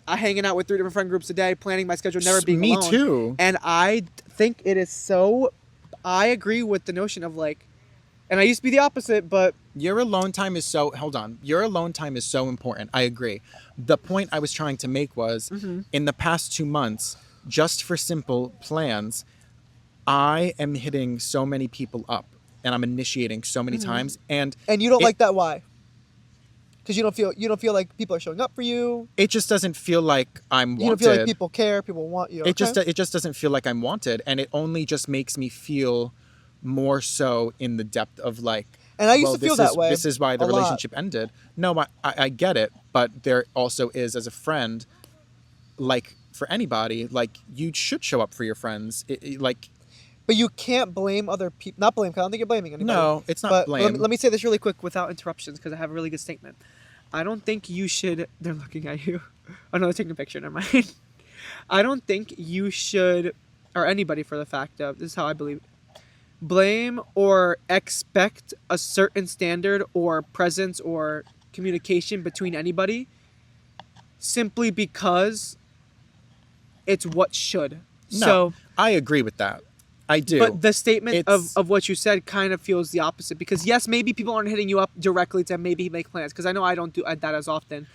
hanging out with 3 different friend groups a day, planning my schedule, never being Me alone. too. And I think it is so. I agree with the notion of like, and I used to be the opposite, but Your alone time is so Your alone time is so important. I agree. The point I was trying to make was in the past 2 months, just for simple plans, I am hitting so many people up and I'm initiating so many times and you don't like that. Why? Because you don't feel like people are showing up for you. it just doesn't feel like I'm wanted. You don't feel like people care. People want you. It just doesn't feel like I'm wanted, and it only just makes me feel more so in the depth of like. And I used to feel that way. This is why the a lot. relationship ended. No, I get it, but there also is as a friend, like for anybody, like you should show up for your friends. Like, but you can't blame other people. Not blame. 'Cause I don't think you're blaming anybody. no, it's not But blame. let me say this really quick without interruptions because I have a really good statement. I don't think you should. They're looking at you. Oh no, they're taking a picture. Never mind. I don't think you should, or anybody for the fact of this is how I believe it, blame or expect a certain standard or presence or communication between anybody simply because it's what should. No, So I agree with that. I do. But the statement It's- of what you said kind of feels the opposite, because yes, maybe people aren't hitting you up directly to maybe make plans, because I know I don't do that as often.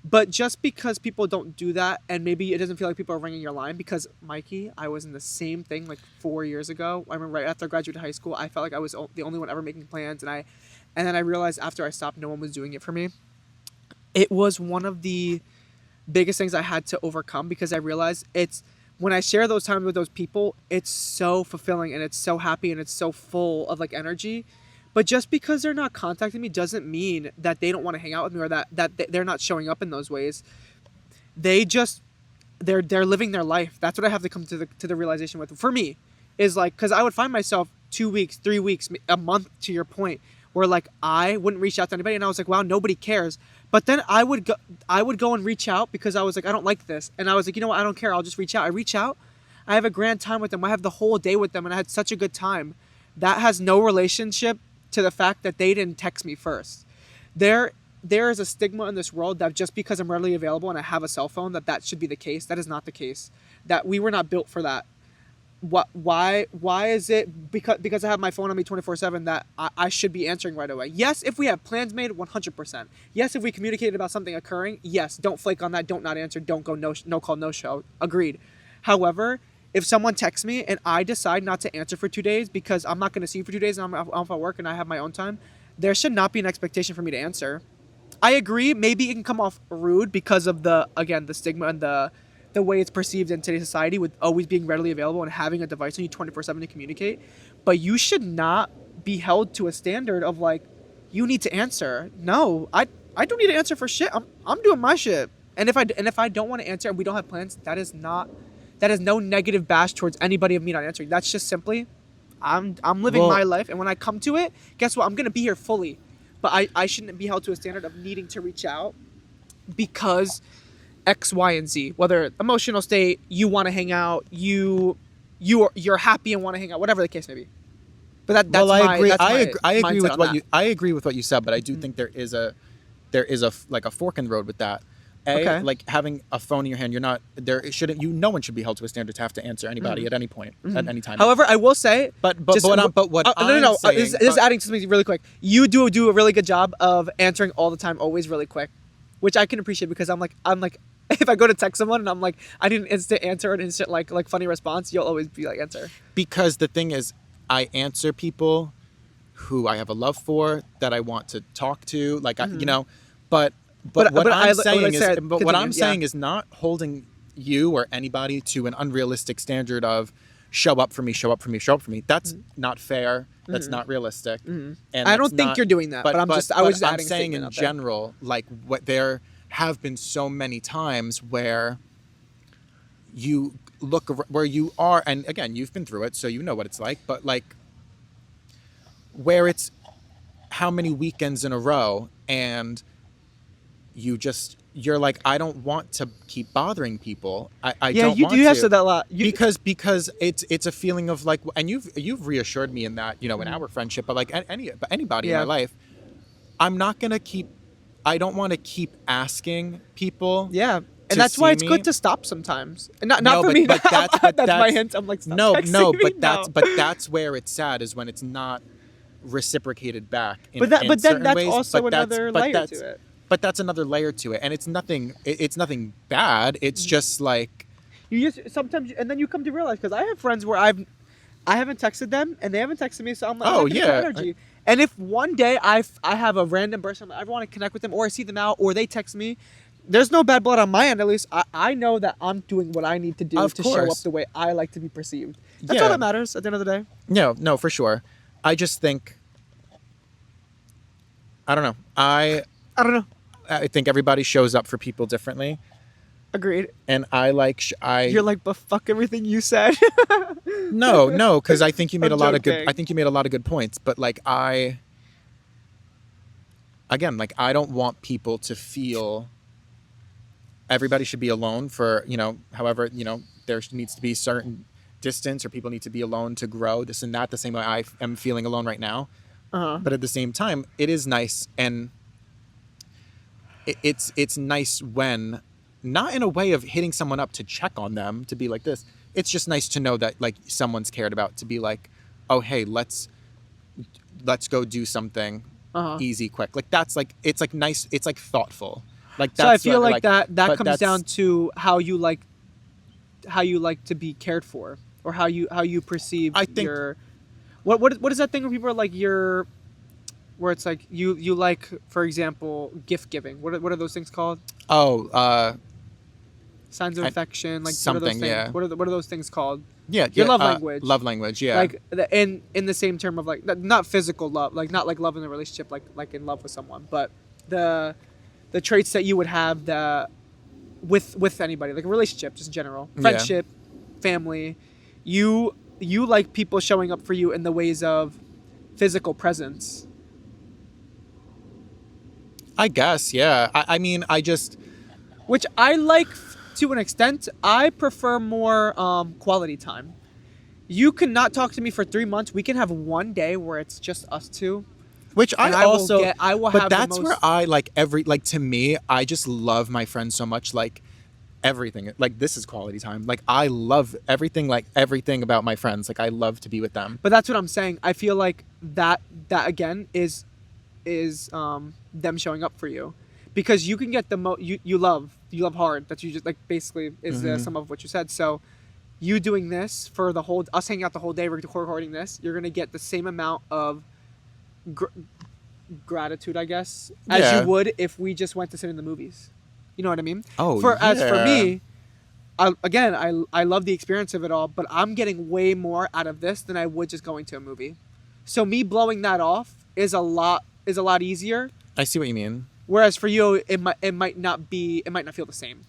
But just because people don't do that, and maybe it doesn't feel like people are ringing your line, because Mikey, I was in the same thing like 4 years ago. I remember right after I graduated high school, I felt like I was the only one ever making plans, and then I realized after I stopped, no one was doing it for me. It was one of the biggest things I had to overcome, because I realized it's when I share those times with those people, it's so fulfilling and it's so happy and it's so full of like energy. But just because they're not contacting me doesn't mean that they don't want to hang out with me, or that they're not showing up in those ways. They just they're living their life. That's what I have to come to the realization with. For me, is like, because I would find myself 2 weeks, 3 weeks, a month, to your point, where like I wouldn't reach out to anybody, and I was like, wow, nobody cares. But then I would go and reach out, because I was like, I don't like this, and I was like, you know what, I don't care, I'll just reach out. I reach out, I have a grand time with them, I have the whole day with them, and I had such a good time. That has no relationship to the fact that they didn't text me first. There is a stigma in this world that just because I'm readily available and I have a cell phone, that should be the case. That is not the case. That we were not built for that. Why is it because I have my phone on me 24/7 that I should be answering right away? Yes, if we have plans made, 100%. Yes, if we communicated about something occurring, yes, don't flake on that, don't not answer, don't go no call, no show. Agreed. However, if someone texts me and I decide not to answer for 2 days because I'm not going to see you for 2 days and I'm off at work and I have my own time, there should not be an expectation for me to answer. I agree, maybe it can come off rude because of the stigma and the way it's perceived in today's society, with always being readily available and having a device on you 24/7 to communicate. But you should not be held to a standard of like, you need to answer. No, I don't need to answer for shit. I'm doing my shit. And if I don't want to answer and we don't have plans, that is no negative bash towards anybody of me not answering. That's just simply I'm living my life, and when I come to it, guess what? I'm gonna be here fully. But I shouldn't be held to a standard of needing to reach out because X, Y, and Z. Whether emotional state, you want to hang out, you're happy and want to hang out, whatever the case may be. But that's I agree. That's I agree with what I agree with what you said, but I do think there is a like a fork in the road with that. Okay. Like having a phone in your hand, no one should be held to a standard to have to answer anybody at any point, at any time. However, I will say, what I'm saying, this is adding to something really quick. You do a really good job of answering all the time, always really quick, which I can appreciate, because I'm like, if I go to text someone and I'm like, I need an instant answer, an instant like funny response, you'll always be like, answer. Because the thing is, I answer people who I have a love for, that I want to talk to, like but what I'm saying is not holding you or anybody to an unrealistic standard of show up for me. That's not fair. That's not realistic. And I don't think you're doing that. But I was just I'm adding saying in general, like what there have been so many times where you look where you are, and again, you've been through it, so you know what it's like. But like where it's how many weekends in a row, and you're like, I don't want to keep bothering people. I don't want to. You have said that a lot. Because it's a feeling of like, and you've reassured me in that, in our friendship, but like anybody in my life, I don't want to keep asking people. Yeah. And that's why it's good to stop sometimes. And not for me. But that's my hint. I'm like, stop texting me now. But that's where it's sad, is when it's not reciprocated back. But then that's also another layer to it. But that's another layer to it, and it's nothing bad. It's just like you just sometimes, and then you come to realize, because I have friends where I haven't texted them and they haven't texted me, so I'm like, oh yeah, energy. And if one day I have a random person, I want to connect with them, or I see them out, or they text me, there's no bad blood on my end. At least I know that I'm doing what I need to do to show up the way I like to be perceived. That's all that matters at the end of the day. No, for sure. I just think, I don't know. I don't know. I think everybody shows up for people differently. Agreed. And you're like, but fuck everything you said. No, because I think you made a lot of good points. But like I don't want people to feel everybody should be alone for, however, there needs to be certain distance, or people need to be alone to grow, this and that, the same way I am feeling alone right now. But at the same time, it is nice, and it's nice when, not in a way of hitting someone up to check on them, to be like this. It's just nice to know that like someone's cared about, to be like, oh hey, let's go do something easy, quick. Like that's like, it's like nice, it's like thoughtful. Like that's So I feel what, like that but comes down to how you like to be cared for, or how you perceive your what is that thing where people are like where it's like you like, for example, gift giving. What are those things called? Signs of affection, like something. What are those things called? Yeah, your love language. Love language, yeah. Like in the same term of like not physical love, like not like love in a relationship, like in love with someone, but the traits that you would have that with anybody, like a relationship, just in general, friendship, family. You like people showing up for you in the ways of physical presence. I guess, yeah. I mean, which I like to an extent. I prefer more quality time. You can not talk to me for 3 months. We can have one day where it's just us two. Which I will have but that's where I like to me, I just love my friends so much. Like everything, like this is quality time. Like I love everything about my friends. Like I love to be with them. But that's what I'm saying. I feel like that again is them showing up for you, because you can get the you love hard. That's you just like basically is some of what you said. So you doing this for us hanging out the whole day, recording this, you're gonna get the same amount of gratitude, I guess, as you would if we just went to sit in the movies. You know what I mean? As for me, I love the experience of it all, but I'm getting way more out of this than I would just going to a movie. So me blowing that off is a lot easier. I see what you mean. Whereas for you, it might not feel the same.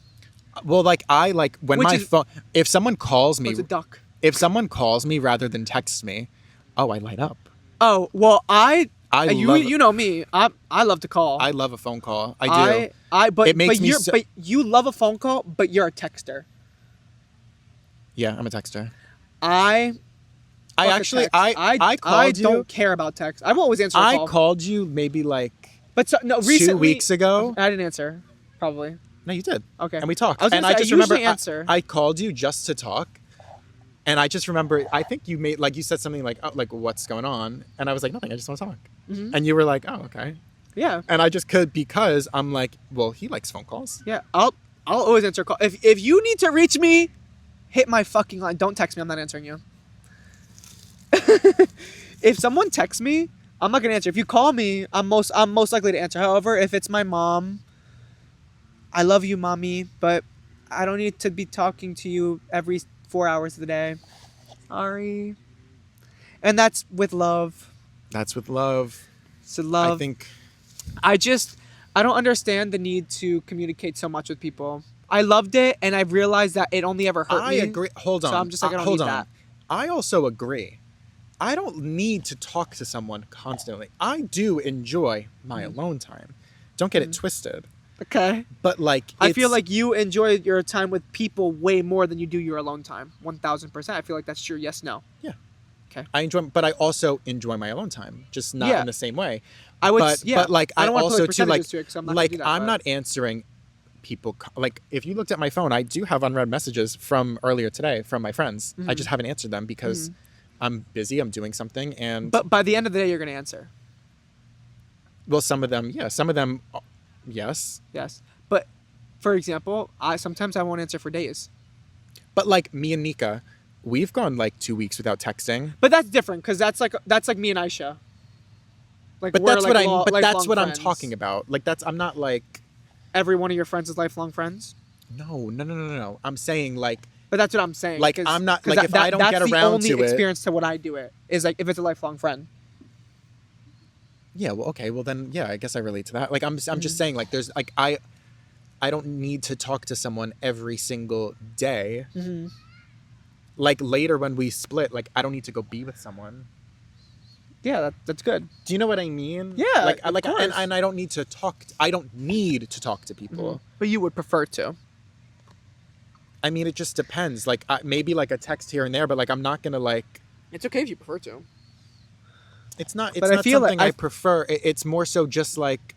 Well, like I like when phone, if someone calls me, it's a duck. If someone calls me rather than texts me, I light up. Oh well, you know me. I love to call. I love a phone call. I do. But you love a phone call, but you're a texter. Yeah, I'm a texter. I don't care about text. I will always answer a call. I called you maybe like recently, 2 weeks ago. I didn't answer, probably. No, you did. Okay. And we talked. I just remember answer. I called you just to talk. And I just remember, I think you said something like, oh, like, what's going on? And I was like, nothing, I just want to talk. Mm-hmm. And you were like, oh, okay. Yeah. And I just could, because I'm like, well, he likes phone calls. Yeah, I'll always answer a call. If you need to reach me, hit my fucking line. Don't text me, I'm not answering you. If someone texts me, I'm not gonna answer. If you call me, I'm most likely to answer. However, if it's my mom, I love you, mommy, but I don't need to be talking to you every 4 hours of the day. Sorry. And that's with love. That's with love. So love. I think. I don't understand the need to communicate so much with people. I loved it, and I've realized that it only ever hurt me. I agree. Hold on. So I'm just like, I don't need that. I also agree. I don't need to talk to someone constantly. I do enjoy my alone time. Don't get it twisted. Okay. But like, I feel like you enjoy your time with people way more than you do your alone time. 1000%. I feel like that's true. Yes, no. Yeah. Okay. But I also enjoy my alone time, just not in the same way. I would. But like, I also too like, I'm not answering people. Like, if you looked at my phone, I do have unread messages from earlier today from my friends. Mm-hmm. I just haven't answered them because I'm busy. I'm doing something, and. But by the end of the day, you're gonna answer. Well, some of them, yeah. Some of them. Yes. Yes. But for example, sometimes I won't answer for days. But like me and Nika, we've gone like 2 weeks without texting. But that's different, because that's like me and Aisha. Like, but that's like that's what I'm talking about. Like I'm not like every one of your friends is lifelong friends. No. I'm saying like. But that's what I'm saying. Like I'm not like if I don't get around to it. That's the only experience to what I do it is like if it's a lifelong friend. Yeah, well, okay, well then, yeah, I guess I relate to that. Like, I'm just saying, like, there's, like, I don't need to talk to someone every single day. Mm-hmm. Like, later when we split, like, I don't need to go be with someone. Yeah, that's good. Do you know what I mean? Yeah, and I don't need to talk. I don't need to talk to people. Mm-hmm. But you would prefer to. I mean, it just depends. Like, maybe, like, a text here and there, but, like, I'm not gonna, like... It's okay if you prefer to. It's not something I prefer. It's more so just like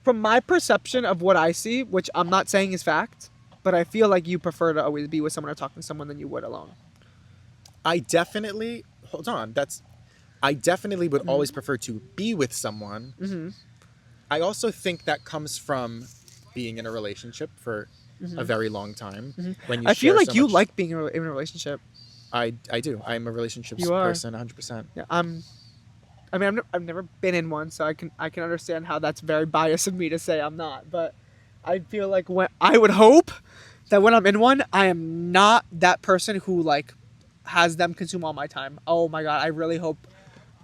from my perception of what I see, which I'm not saying is fact, but I feel like you prefer to always be with someone or talking to someone than you would alone. I definitely hold on. I definitely would always prefer to be with someone. Mm-hmm. I also think that comes from being in a relationship for a very long time. When you I feel share like so you much- like being in a relationship. I do. I'm a relationships You are. person, 100%. Yeah, I've never been in one, so I can understand how that's very biased of me to say I'm not. But I feel like I would hope that when I'm in one, I am not that person who like has them consume all my time. Oh my god, I really hope.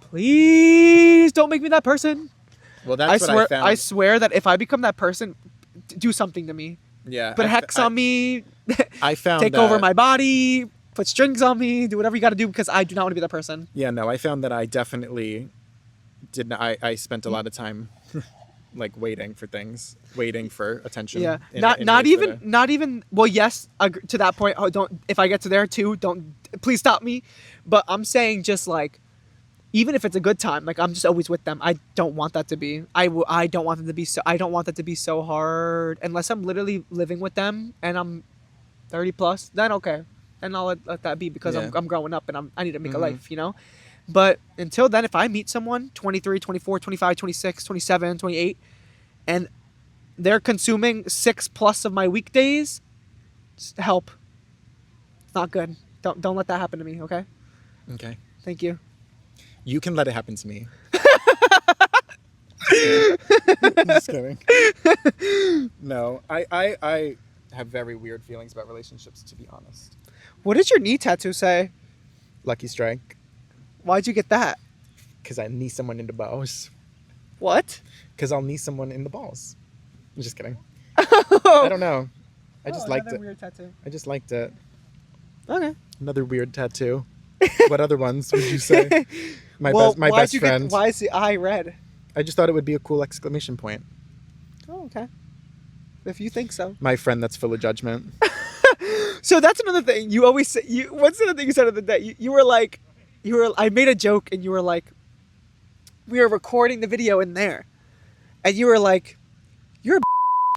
Please don't make me that person. Well, that's what I found. I swear that if I become that person, do something to me. Yeah. Put hex on me. I found take that, over my body. Put strings on me. Do whatever you got to do because I do not want to be that person. Yeah, no, I found that I definitely did not. I spent a lot of time like waiting for things, waiting for attention. Yeah, in not ways that not even. Well, yes, to that point. Oh, don't. If I get to there too, don't. Please stop me. But I'm saying just like, even if it's a good time, like I'm just always with them. I don't want that to be. I don't want them to be so. I don't want that to be so hard unless I'm literally living with them and I'm 30 plus. Then okay, and I'll let that be because Yeah. I'm growing up and I need to make a life, you know. But until then, if I meet someone 23, 24, 25, 26, 27, 28, and they're consuming 6+ of my weekdays, just help. It's not good. Don't let that happen to me, okay? Okay. Thank you. You can let it happen to me. Just kidding. No, I have very weird feelings about relationships, to be honest. What does your knee tattoo say? Lucky strike. Why'd you get that? Because I knee someone in the balls. What? Because I'll knee someone in the balls. I'm just kidding. I don't know. I just liked it. Weird tattoo. I just liked it. Okay. Another weird tattoo. What other ones would you say? My best friend. Why is the eye red? I just thought it would be a cool exclamation point. Oh, okay. If you think so. My friend that's full of judgment. So that's another thing. You always say, what's the other thing you said the other day? You were like, I made a joke and you were like, we were recording the video in there. And you were like, you're a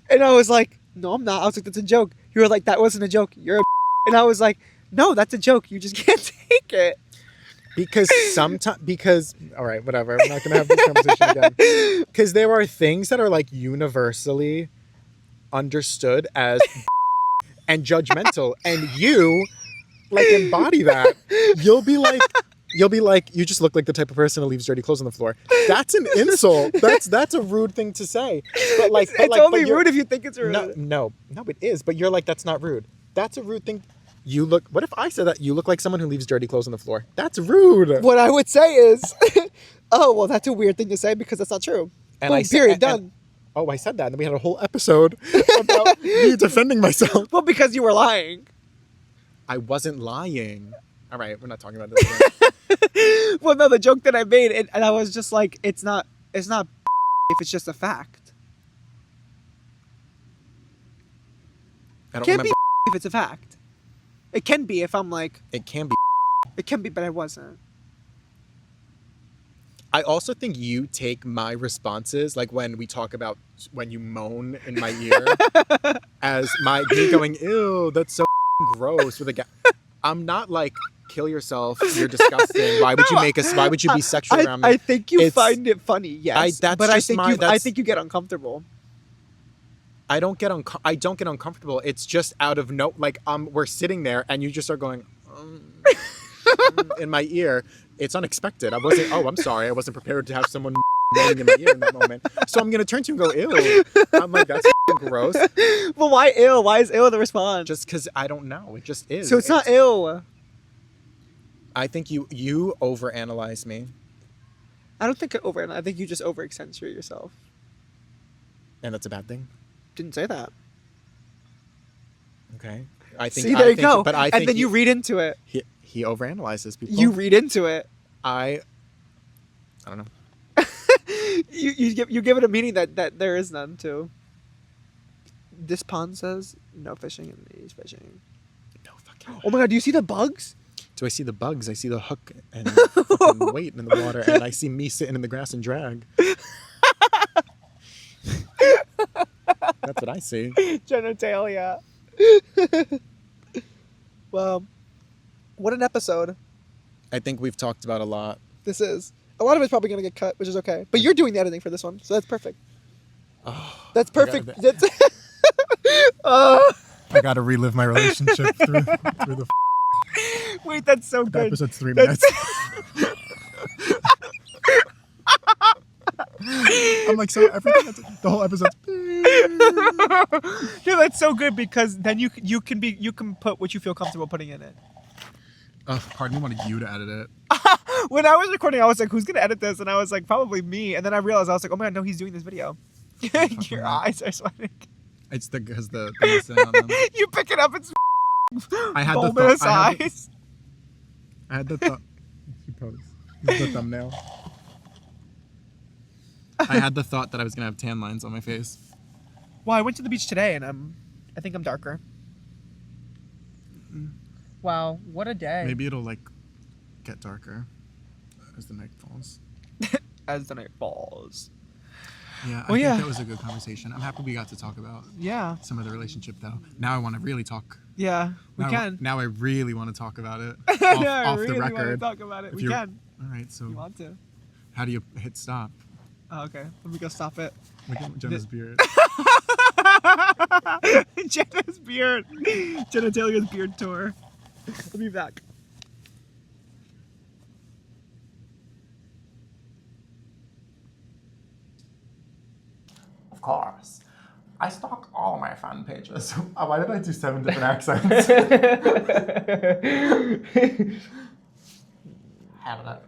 and I was like, no, I'm not. I was like, that's a joke. You were like, that wasn't a joke. You're a and I was like, no, that's a joke. You just can't take it. Because all right, whatever. We're not gonna have this conversation again. Because there are things that are like universally understood as and judgmental, and you like embody that. You'll be like, you just look like the type of person who leaves dirty clothes on the floor. That's an insult. That's a rude thing to say. But like, it's only rude if you think it's rude. No, it is. But you're like, that's not rude. That's a rude thing. You look. What if I said that you look like someone who leaves dirty clothes on the floor? That's rude. What I would say is, oh well, that's a weird thing to say because that's not true. And Boom, I said, period, done. I said that, and then we had a whole episode about me defending myself. Well, because you were lying. I wasn't lying. All right, we're not talking about this again. Well, no, the joke that I made, and I was just like, it's not if it's just a fact. I don't Can't remember. be if it's a fact. It can be if I'm like. It can be. It can be, but I wasn't. I also think you take my responses, like when we talk about when you moan in my ear, as me going, ew, that's so gross. With a guy, I'm not like, kill yourself, you're disgusting. Why would you make us? Why would you be sexual around me? I think you find it funny, yes. But I think you get uncomfortable. I don't get uncomfortable. It's just out of we're sitting there and you just are going in my ear. It's unexpected. I'm sorry. I wasn't prepared to have someone moaning in my ear in that moment. So I'm gonna turn to you and go, ew. I'm like, that's gross. Well, why ill? Why is ill the response? Just because I don't know. It just is. So it's not ill. I think you overanalyze me. I don't think I think you just over-accentuate yourself. And that's a bad thing? Didn't say that. Okay. I think. See, there you go. But I think and then you read into it. He overanalyzes people. You read into it. I don't know. you give it a meaning that there is none to. This pond says no fishing and he's fishing. No fucking. Oh my god! Do you see the bugs? Do I see the bugs? I see the hook and fucking weight in the water, and I see me sitting in the grass and drag. That's what I see. Jenna Tailia. Well, what an episode I think we've talked about a lot. this is. A lot of it's probably going to get cut, which is okay. But you're doing the editing for this one, so that's perfect. That's perfect. That's I gotta relive my relationship through the Wait, that's so good. episode's 3 That's- minutes. I'm like, so everything, the whole episode's. Yeah, that's so good because then you can put what you feel comfortable putting in it. Pardon me, wanted you to edit it. When I was recording, I was like, "Who's gonna edit this?" And I was like, "Probably me." And then I realized I was like, "Oh my god, no, he's doing this video." Your eyes are sweating. It's because the thing is sitting on them. You pick it up, it's I had the bulbous thought. eyes. I had the thought. You pose. This is the thumbnail. I had the thought that I was gonna have tan lines on my face. Well, I went to the beach today, and I think I'm darker. Wow, what a day! Maybe it'll like get darker as the night falls. As the night falls. Yeah, Well, I yeah. think that was a good conversation. I'm happy we got to talk about some of the relationship though. Now I want to really talk. Yeah, we now, can. Now I really want to talk about it off, I off really the want to record. talk about it. If We you're- can. All right, so You want to? how do you hit stop? Oh, okay, let me go stop it. Look at Jenna's beard. Jenna's beard. Jenna Tailia's beard tour. I'll be back. Of course. I stalk all my fan pages. Why did I do 7 different accents? Had it.